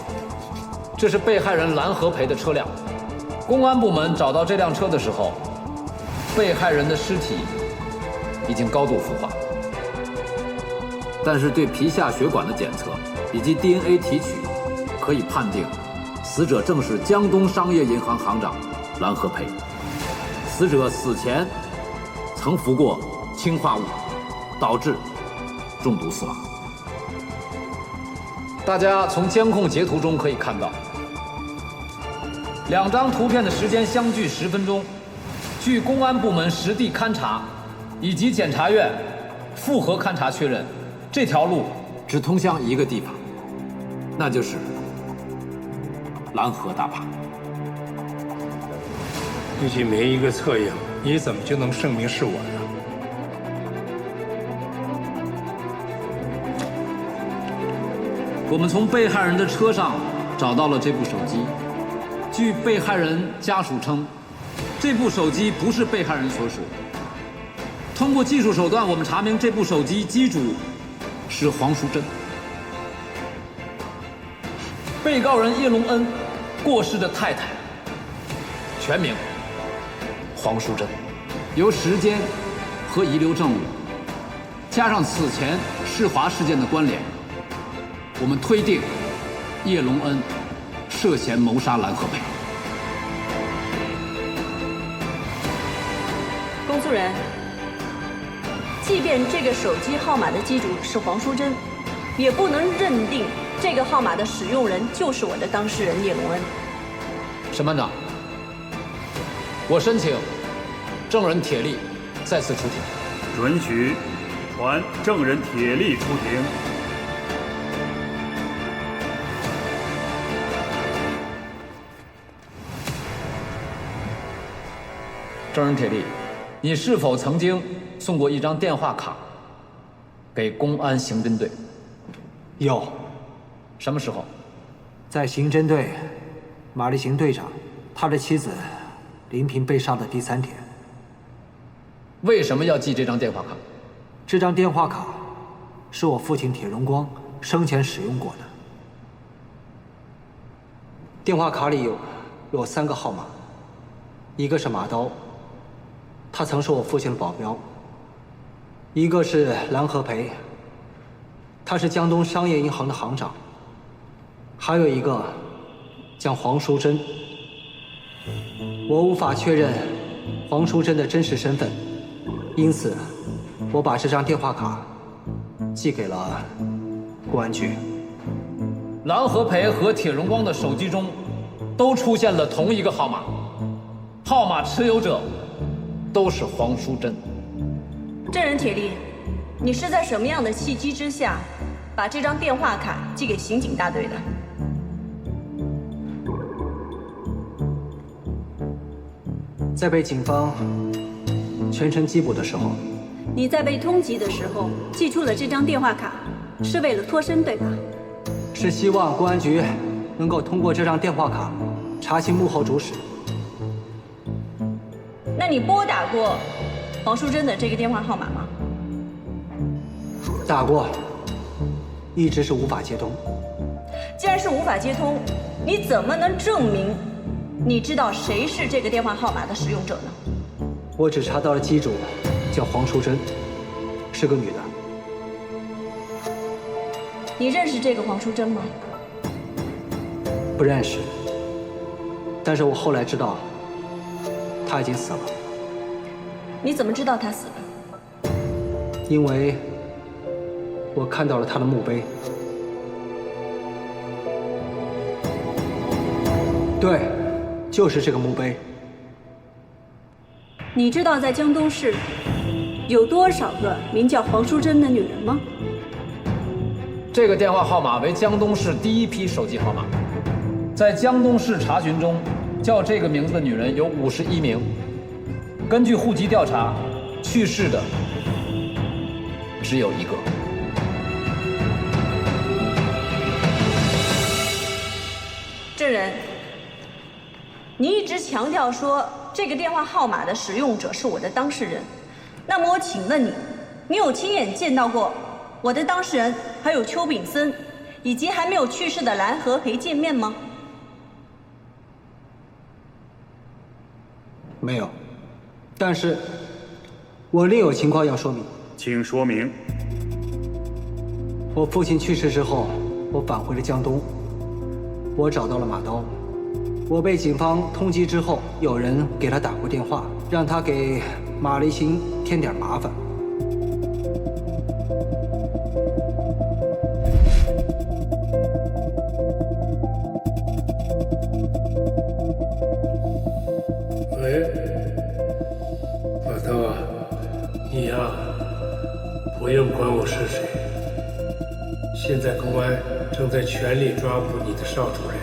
这是被害人蓝和培的车辆，公安部门找到这辆车的时候，被害人的尸体已经高度腐化，但是对皮下血管的检测以及 DNA 提取，可以判定死者正是江东商业银行行长蓝和培。死者死前曾服过氰化物，导致中毒死亡。大家从监控截图中可以看到，2张图片的时间相距10分钟。据公安部门实地勘查以及检察院复核勘查确认，这条路只通向一个地方，那就是蓝河大坝。估计没一个侧影，你怎么就能证明是我呢？我们从被害人的车上找到了这部手机，据被害人家属称，这部手机不是被害人所属。通过技术手段，我们查明这部手机机主是黄淑珍。被告人叶龙恩过世的太太，全名黄淑珍，由时间和遗留证物，加上此前世华事件的关联，我们推定叶龙恩涉嫌谋杀蓝和培。公诉人，即便这个手机号码的机主是黄淑珍，也不能认定这个号码的使用人就是我的当事人叶龙恩。审判长，我申请证人铁力再次出庭。准许传证人铁力出庭。证人铁力，你是否曾经送过一张电话卡给公安刑侦队？有。什么时候？在刑侦队，马立行队长他的妻子林平被杀的第3天。为什么要寄这张电话卡？这张电话卡是我父亲铁荣光生前使用过的。电话卡里有3个号码，一个是马刀，他曾是我父亲的保镖；一个是蓝和培，他是江东商业银行的行长；还有一个叫黄淑珍。我无法确认黄淑珍的真实身份，因此我把这张电话卡寄给了公安局。蓝和培和铁荣光的手机中都出现了同一个号码，号码持有者都是黄淑珍。证人铁力，你是在什么样的契机之下把这张电话卡寄给刑警大队的？在被警方全程缉捕的时候。你在被通缉的时候寄出了这张电话卡，是为了脱身，对吧？是希望公安局能够通过这张电话卡查清幕后主使。那你拨打过黄淑珍的这个电话号码吗？打过，一直是无法接通。既然是无法接通，你怎么能证明你知道谁是这个电话号码的使用者呢？我只查到了机主叫黄淑珍，是个女的。你认识这个黄淑珍吗？不认识，但是我后来知道她已经死了。你怎么知道她死了？因为我看到了她的墓碑。对，就是这个墓碑。你知道在江东市有多少个名叫黄淑珍的女人吗？这个电话号码为江东市第1批手机号码，在江东市查询中，叫这个名字的女人有51名。根据户籍调查，去世的只有1个。证人，你一直强调说这个电话号码的使用者是我的当事人，那么我请问你，你有亲眼见到过我的当事人还有邱炳森以及还没有去世的蓝和培见面吗？没有，但是我另有情况要说明。请说明。我父亲去世之后，我返回了江东，我找到了马刀。我被警方通缉之后，有人给他打过电话，让他给马立行添点麻烦。喂，马刀啊，你呀，不用管我是谁。现在公安正在全力抓捕你的邵主任。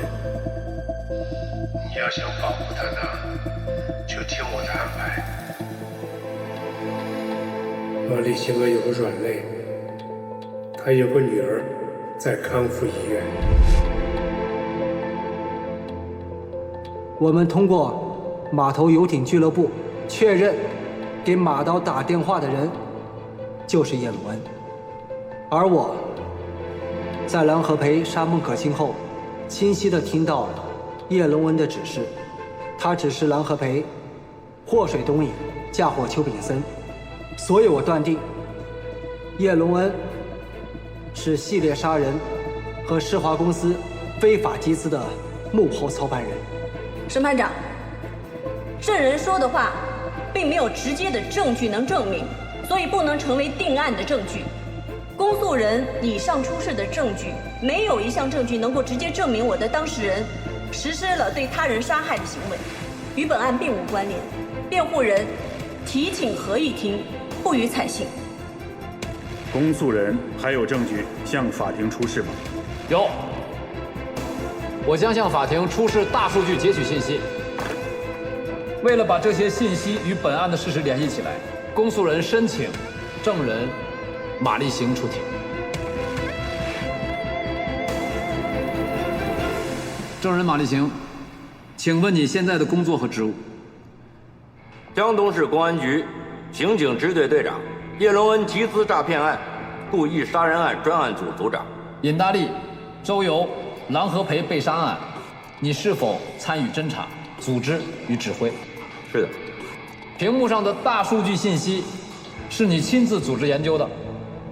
你要想保护他呢，就听我的安排。马立行有个软肋，他有个女儿在康复医院。我们通过码头游艇俱乐部确认，给马刀打电话的人就是叶鲁恩，而我在蓝和培杀孟可卿后，清晰地听到叶龙恩的指示，他指示蓝和培祸水东引，嫁祸邱炳森，所以我断定叶龙恩是系列杀人和世华公司非法集资的幕后操办人。审判长，证人说的话并没有直接的证据能证明，所以不能成为定案的证据。公诉人以上出示的证据，没有一项证据能够直接证明我的当事人实施了对他人杀害的行为，与本案并无关联。辩护人提请合议庭不予采信。公诉人还有证据向法庭出示吗？有，我将向法庭出示大数据截取信息。为了把这些信息与本案的事实联系起来，公诉人申请证人马立行出庭。证人马立行，请问你现在的工作和职务？江东市公安局刑警支队队长，叶龙恩集资诈骗案、故意杀人案专案组组长。尹大利、周游、郎和培被杀案，你是否参与侦查、组织与指挥？是的。屏幕上的大数据信息是你亲自组织研究的？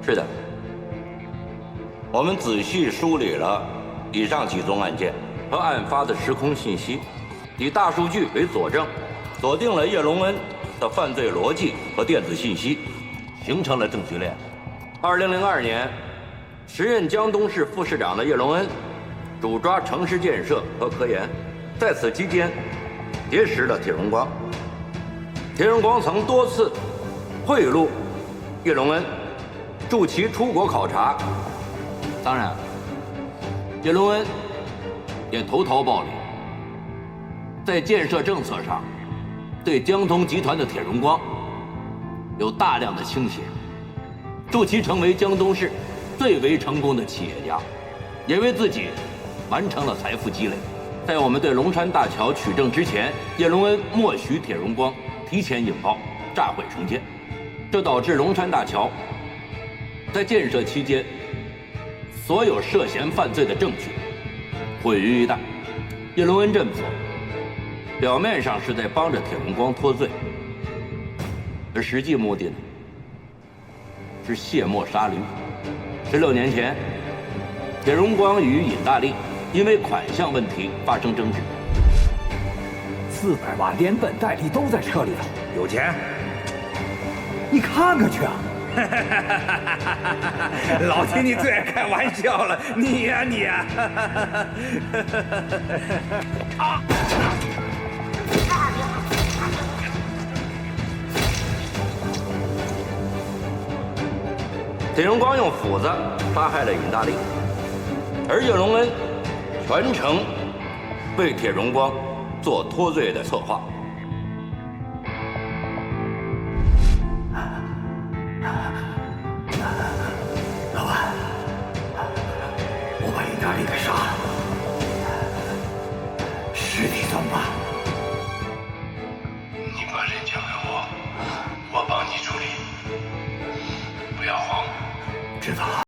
是的。我们仔细梳理了以上几宗案件和案发的时空信息，以大数据为佐证，锁定了叶龙恩的犯罪逻辑和电子信息，形成了证据链。2002年，时任江东市副市长的叶龙恩主抓城市建设和科研，在此期间结识了铁荣光。铁荣光曾多次贿赂叶龙恩，助其出国考察。当然，叶龙恩也投桃报李，在建设政策上对江通集团的铁荣光有大量的倾斜，助其成为江东市最为成功的企业家，也为自己完成了财富积累。在我们对龙山大桥取证之前，叶龙恩默许铁荣光提前引爆，炸毁重建，这导致龙山大桥在建设期间所有涉嫌犯罪的证据毁于一旦。叶龙恩这么做，表面上是在帮着铁荣光脱罪，而实际目的呢，是卸磨杀驴。16年前，铁荣光与尹大利因为款项问题发生争执，400万连本带利都在车里头，有钱？你看看去啊！老秦，你最爱开玩笑了，你呀你呀！啊！铁荣光用斧子杀害了尹大利，而叶龙恩全程为铁荣光做脱罪的策划。老板，我把尹大利给杀了，尸体怎么办？你把人交给我，我帮你处理，不要慌。知道了。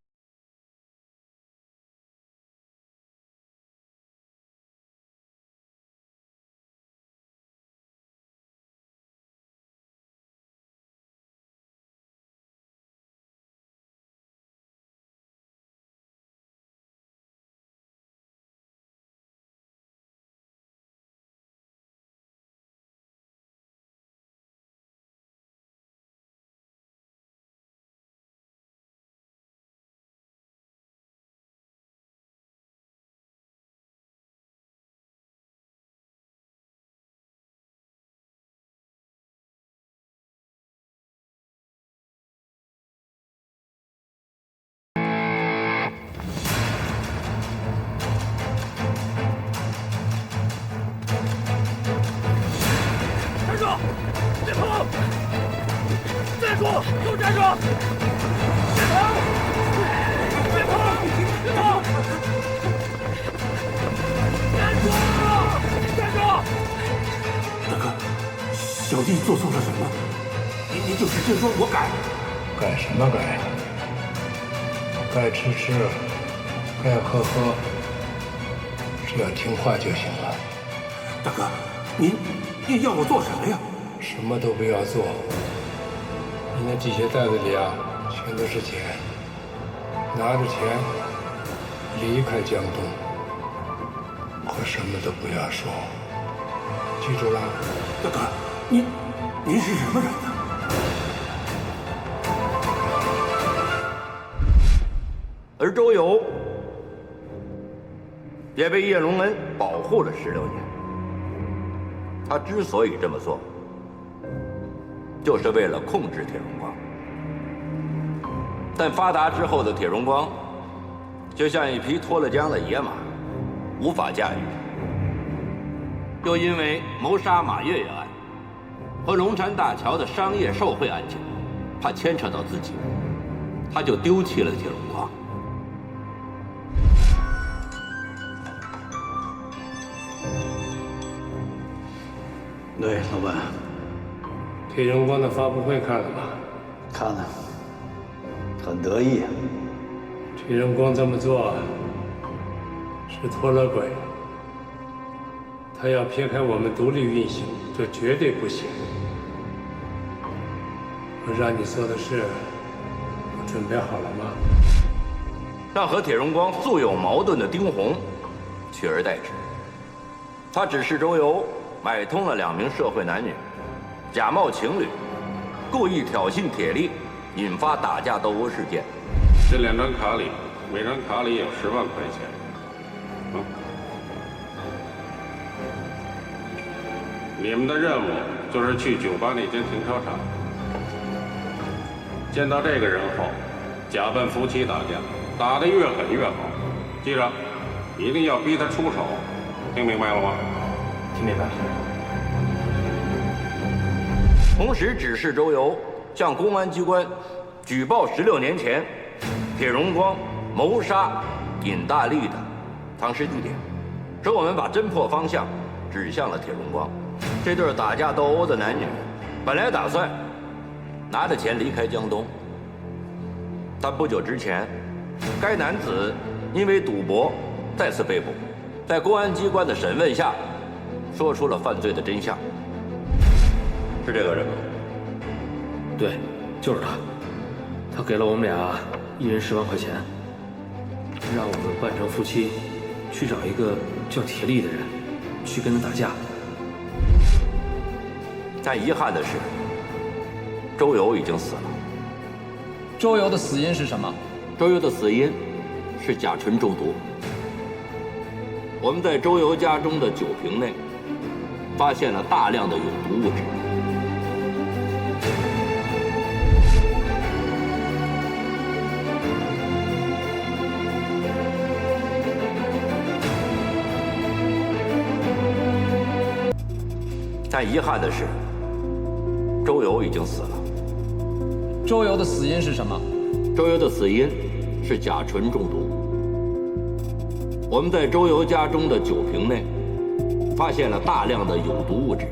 别跑！站住！给我站住！别跑！别跑！别跑！站住！站住！大哥，小弟做错了什么？你就直接说，我改。改什么改？该吃吃，该喝喝，只要听话就行了。大哥，您要我做什么呀？什么都不要做。你那这些袋子里啊，全都是钱。拿着钱离开江东，可什么都不要说。记住了？大哥，您是什么人呢？而周游也被叶龙恩保护了16年。他之所以这么做，就是为了控制铁荣光。但发达之后的铁荣光，就像一匹脱了缰的野马，无法驾驭。又因为谋杀马月月案和龙山大桥的商业受贿案件，怕牵扯到自己，他就丢弃了铁荣光。对，老板。铁荣光的发布会看了吗？看了，很得意。铁荣光这么做是脱了轨，他要撇开我们独立运行，这绝对不行。我让你做的事，我准备好了吗？让和铁荣光素有矛盾的丁红取而代之。他指示周游买通了2名社会男女，假冒情侣，故意挑衅铁力，引发打架斗殴事件。这2张卡里，每张卡里有10万块钱。你们的任务就是去酒吧那间停车场，见到这个人后，假扮夫妻打架，打得越狠越好。记着，一定要逼他出手，听明白了吗？听明白了。同时指示周游向公安机关举报16年前铁荣光谋杀尹大力的藏尸地点，使我们把侦破方向指向了铁荣光。这对打架斗殴的男女本来打算拿着钱离开江东，但不久之前，该男子因为赌博再次被捕，在公安机关的审问下，说出了犯罪的真相。是这个人吗？对，就是他。他给了我们俩1人10万块钱，让我们扮成夫妻，去找一个叫铁力的人，去跟他打架。但遗憾的是，周游已经死了。周游的死因是什么？周游的死因是甲醇中毒。我们在周游家中的酒瓶内发现了大量的有毒物质。但遗憾的是，周游已经死了。周游的死因是什么？周游的死因是甲醇中毒。我们在周游家中的酒瓶内发现了大量的有毒物质，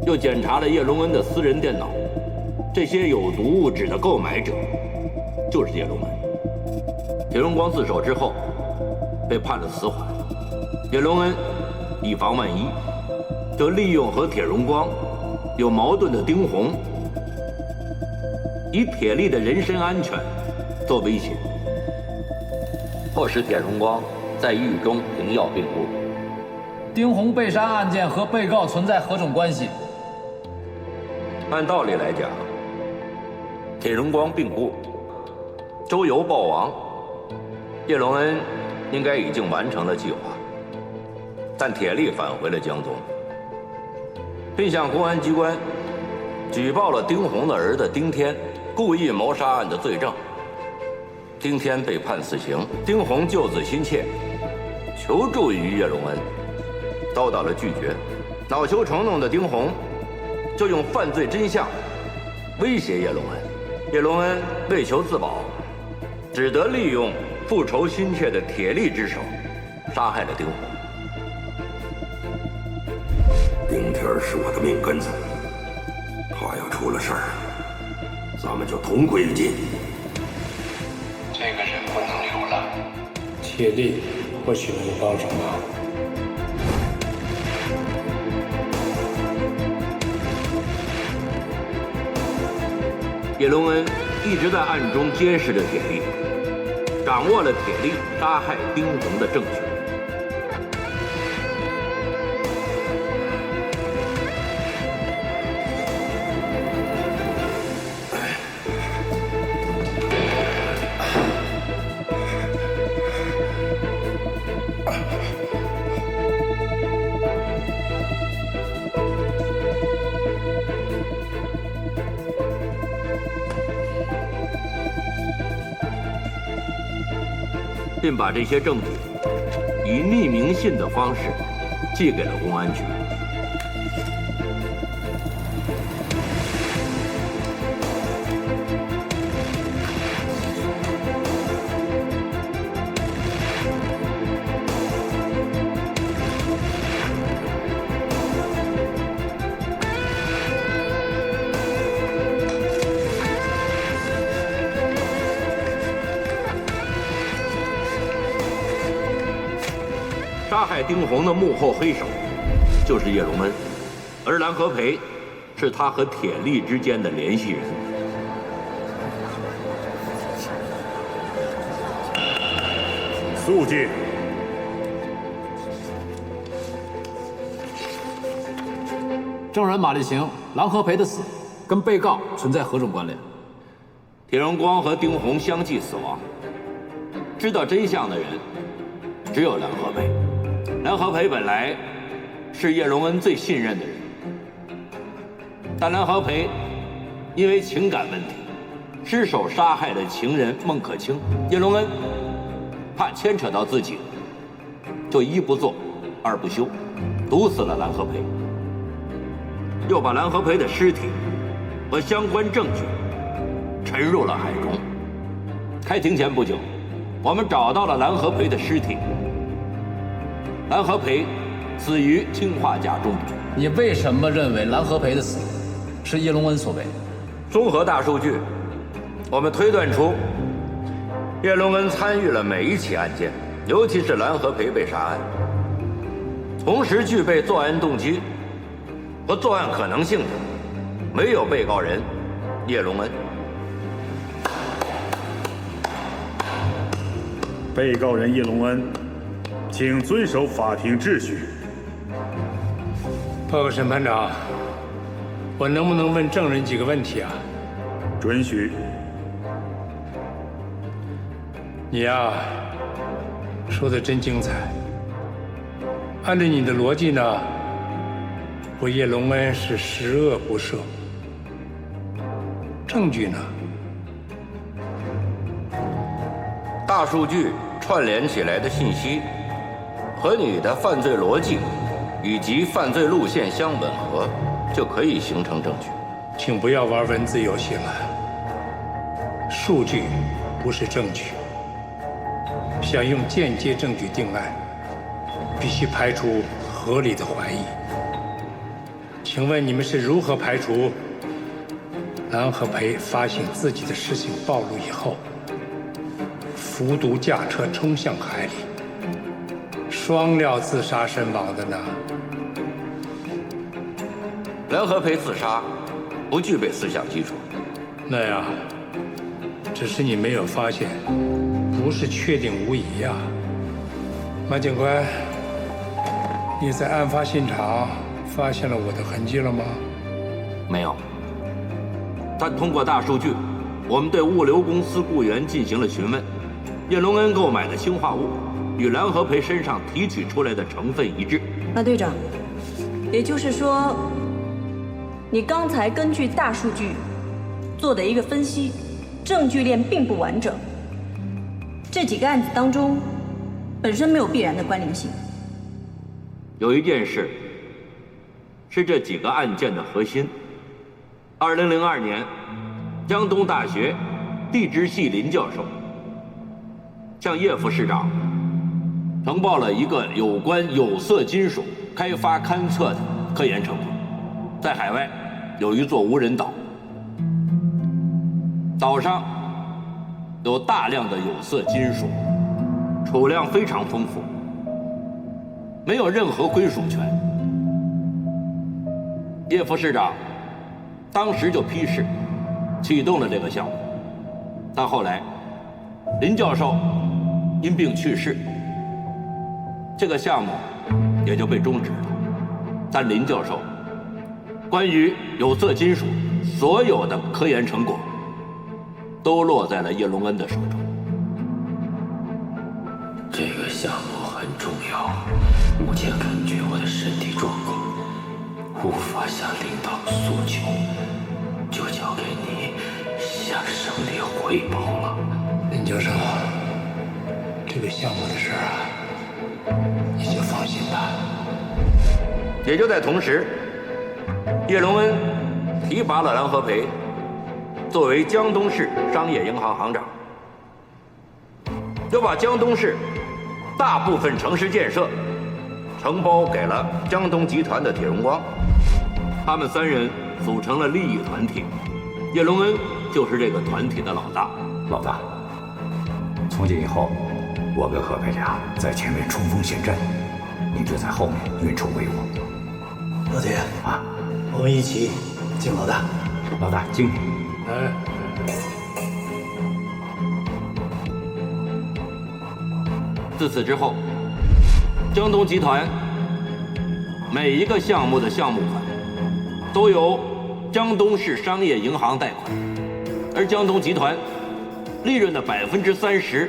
又检查了叶龙恩的私人电脑，这些有毒物质的购买者就是叶龙恩。铁荣光自首之后被判了死缓，叶龙恩以防万一，就利用和铁荣光有矛盾的丁红，以铁力的人身安全做威胁，迫使铁荣光在狱中停药病故。丁红被杀案件和被告存在何种关系？按道理来讲，铁荣光病故，周游暴亡，叶龙恩应该已经完成了计划，但铁力返回了江东，并向公安机关举报了丁红的儿子丁天故意谋杀案的罪证。丁天被判死刑，丁红救子心切，求助于叶龙恩，遭到了拒绝。恼羞成怒的丁红就用犯罪真相威胁叶龙恩，叶龙恩为求自保，只得利用复仇心切的铁力之手杀害了丁红。丁天是我的命根子，他要出了事儿，咱们就同归于尽。这个人不能留了，铁力或许能帮上忙。叶隆恩一直在暗中监视着铁力，掌握了铁力杀害丁红的证据。并把这些证据以匿名信的方式寄给了公安局。杀害丁红的幕后黑手就是叶隆恩，而蓝和培是他和铁力之间的联系人。肃静。证人马立行、蓝和培的死跟被告存在何种关联？铁荣光和丁红相继死亡，知道真相的人只有蓝和培。蓝和培本来是叶隆恩最信任的人，但蓝和培因为情感问题失手杀害了情人孟可卿。叶隆恩怕牵扯到自己，就一不做二不休，毒死了蓝和培，又把蓝和培的尸体和相关证据沉入了海中。开庭前不久，我们找到了蓝和培的尸体。蓝和培死于氰化钾中毒。你为什么认为蓝和培的死是叶隆恩所为？综合大数据，我们推断出叶隆恩参与了每一起案件，尤其是蓝和培被杀案，同时具备作案动机和作案可能性的没有被告人叶隆恩。被告人叶隆恩，请遵守法庭秩序。报告审判长，我能不能问证人几个问题啊？准许。你呀，说的真精彩。按照你的逻辑呢，我叶隆恩是十恶不赦。证据呢？大数据串联起来的信息和你的犯罪逻辑以及犯罪路线相吻合，就可以形成证据。请不要玩文字游戏了。数据不是证据，想用间接证据定案，必须排除合理的怀疑。请问你们是如何排除蓝和培发现自己的事情暴露以后，服毒驾车冲向海里，双料自杀身亡的呢？蓝和培自杀不具备思想基础。那呀，只是你没有发现，不是确定无疑呀。马警官，你在案发现场发现了我的痕迹了吗？没有。但通过大数据，我们对物流公司雇员进行了询问，叶隆恩购买的氰化物与蓝和培身上提取出来的成分一致。马队长，也就是说，你刚才根据大数据做的一个分析，证据链并不完整。这几个案子当中，本身没有必然的关联性。有一件事是这几个案件的核心。2002年，江东大学地质系林教授向叶副市长呈报了一个有关有色金属开发勘测的科研成果，在海外有一座无人岛，岛上有大量的有色金属，储量非常丰富，没有任何归属权。叶副市长当时就批示启动了这个项目，但后来林教授因病去世，这个项目也就被终止了。但林教授关于有色金属所有的科研成果都落在了叶龙恩的手中。这个项目很重要，目前根据我的身体状况，无法向领导诉求，就交给你向省里汇报了。林教授，这个项目的事你就放心吧。也就在同时，叶龙恩提拔了蓝和培作为江东市商业银行行长，又把江东市大部分城市建设承包给了江东集团的铁荣光，他们三人组成了利益团体，叶龙恩就是这个团体的老大。老大，从今以后，我跟何培俩在前面冲锋陷阵，你就在后面运筹帷幄。老铁啊，我们一起敬老大。老大敬你。自此之后，江东集团每一个项目的项目款都由江东市商业银行贷款，而江东集团利润的30%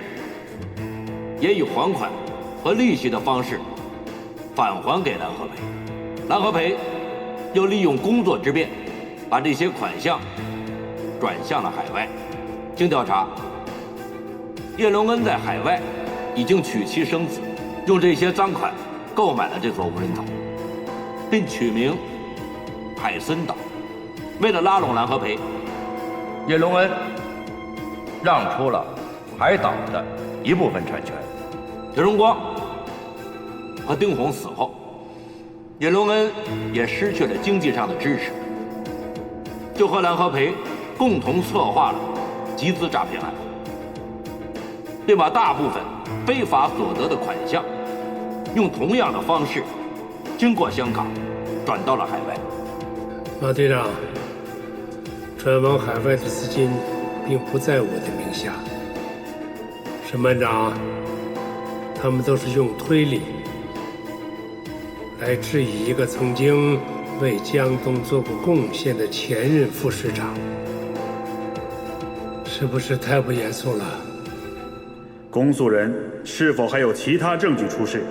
也以还款和利息的方式返还给蓝和培。蓝和培又利用工作之便，把这些款项转向了海外。经调查，叶龙恩在海外已经娶妻生子，用这些赃款购买了这座无人岛，并取名海森岛。为了拉拢蓝和培，叶龙恩让出了海岛的一部分产权。铁荣光和丁红死后，叶龙恩也失去了经济上的支持，就和蓝和培共同策划了集资诈骗案，并把大部分非法所得的款项用同样的方式经过香港转到了海外。马队长，转往海外的资金并不在我的名下。沈班长，他们都是用推理来质疑一个曾经为江东做过贡献的前任副市长，是不是太不严肃了？公诉人是否还有其他证据出示？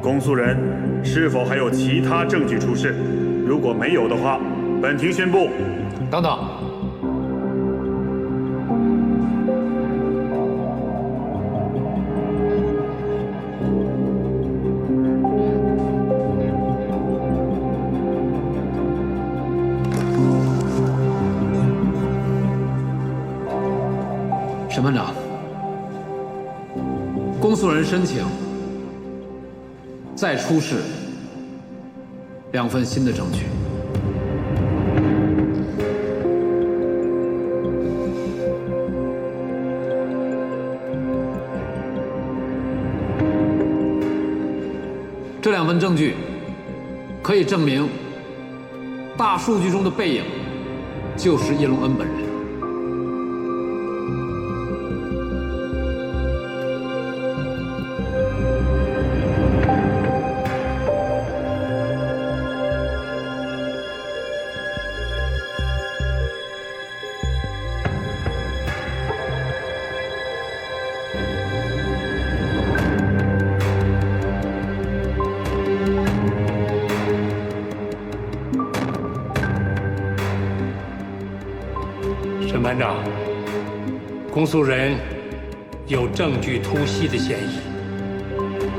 公诉人是否还有其他证据出示？如果没有的话，本庭宣布。等等。沈班长，公诉人申请再出示2份新的证据。这2份证据可以证明，大数据中的背影就是叶龙恩本人。沈班长，公诉人有证据突袭的嫌疑。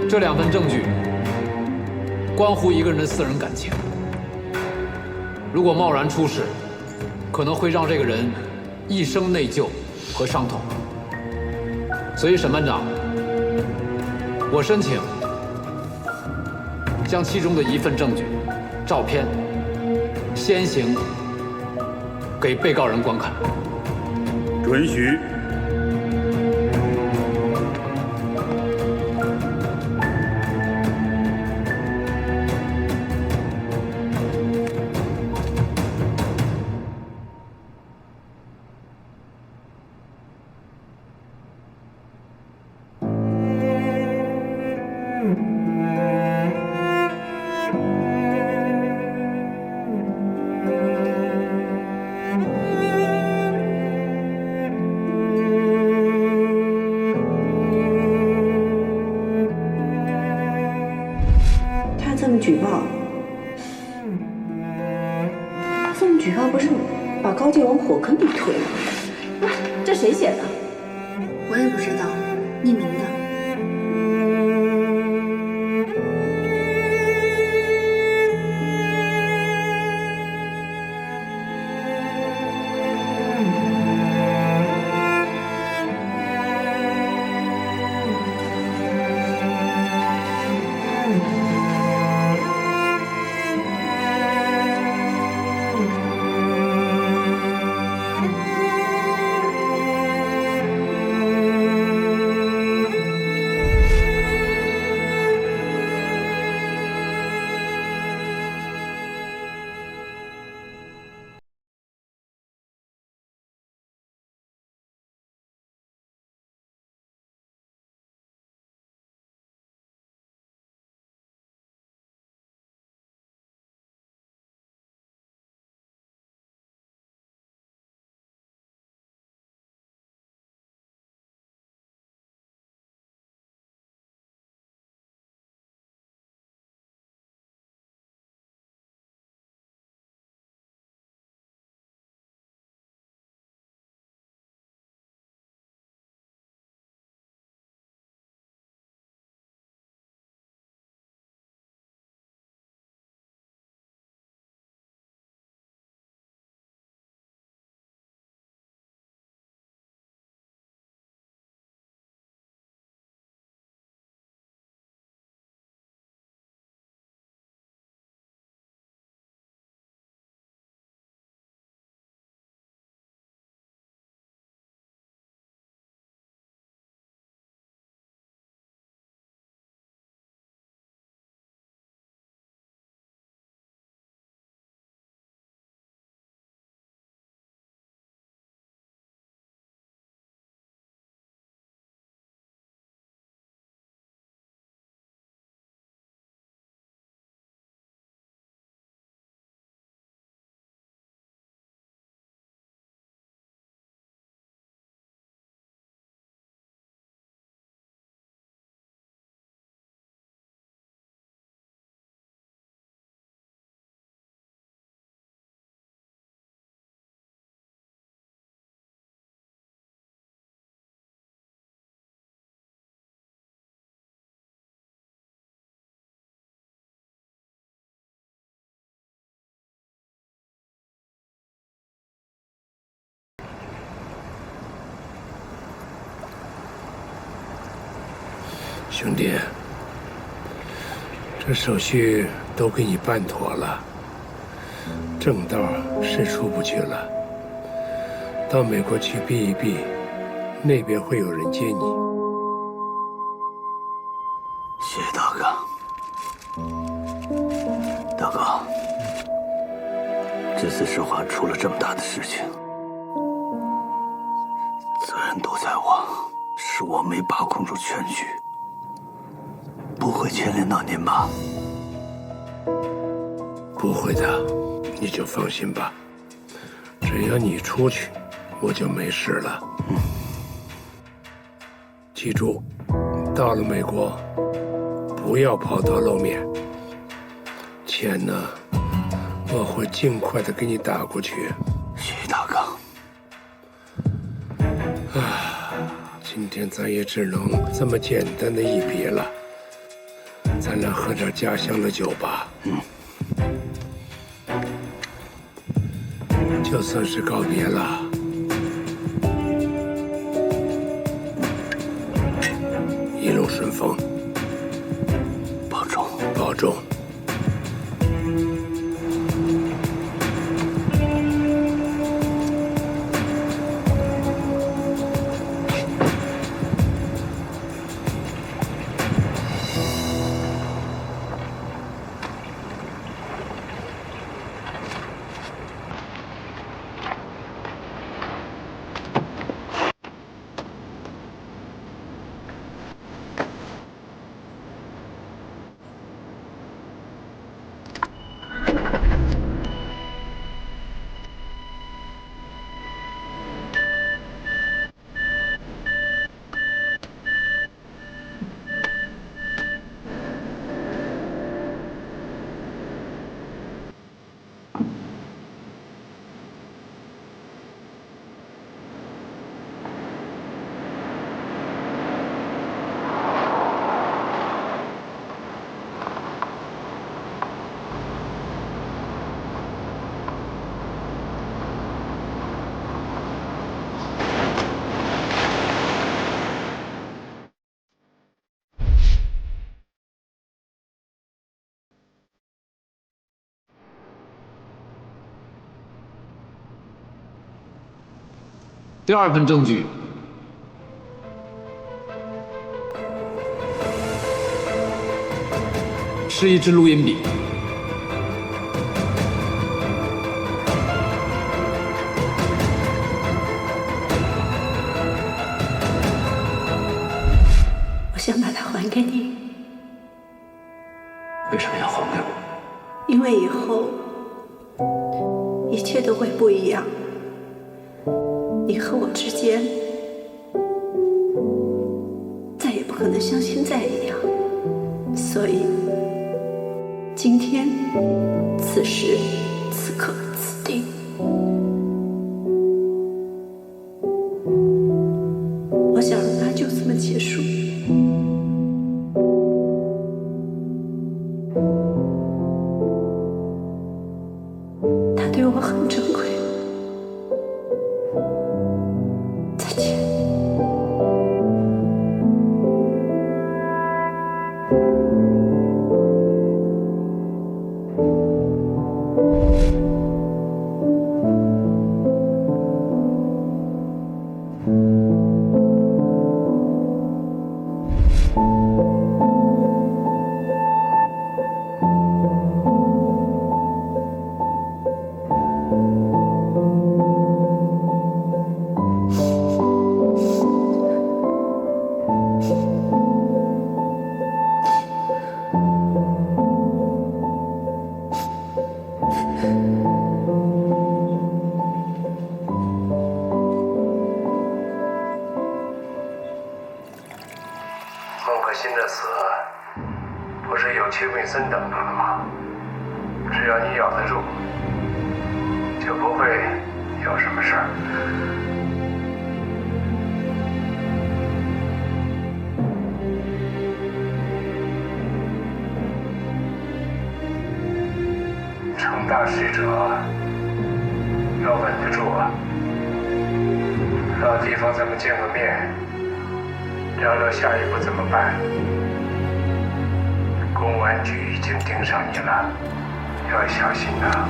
这2份证据关乎一个人的私人感情，如果贸然出示，可能会让这个人一生内疚和伤痛。所以，审判长，我申请将其中的一份证据——照片，先行给被告人观看。准许。举报，这么举报不是把高进往火坑里推吗？这谁写的？我也不知道，匿名的。兄弟，这手续都给你办妥了，正道是出不去了。到美国去避一避，那边会有人接你。谢谢大哥。大哥，这次石化出了这么大的事情，责任都在我，是我没把控住全局。不会牵连到您吧？不会的，你就放心吧。只要你出去，我就没事了。记住，到了美国，不要抛头露面。钱呢，我会尽快的给你打过去。谢谢大哥。今天咱也只能这么简单的一别了。咱俩喝点家乡的酒吧。就算是告别了。一路顺风，保重，保重。第二份证据是一支录音笔。我想把它还给你。为什么要还给我？因为以后一切都会不一样。你和我之间再也不可能像现在一样，所以今天此时此刻此地，我想让它就这么结束。它对我很珍贵。新的死，不是有邱炳森等着呢吗？只要你咬得住，就不会有什么事儿。成大使者要稳得住啊！老地方咱们见个面，聊聊下一步怎么办。公安局已经盯上你了，要小心啊！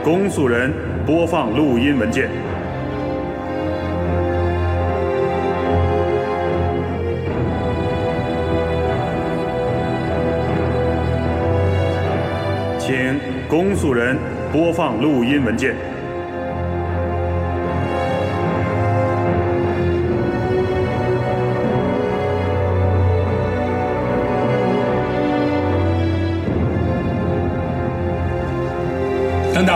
公诉人播放录音文件。请公诉人播放录音文件。等等，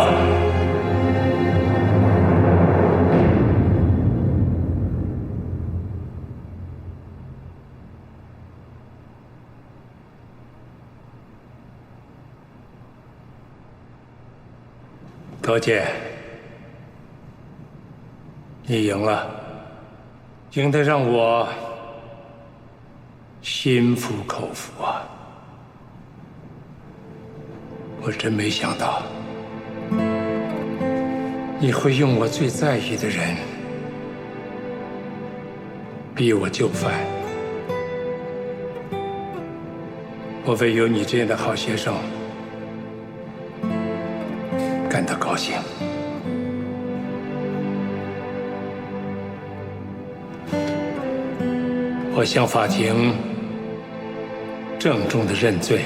多姐，你赢了，赢得让我心服口服啊！我真没想到。你会用我最在意的人逼我就范，我为有你这样的好学生感到高兴。我向法庭郑重地认罪。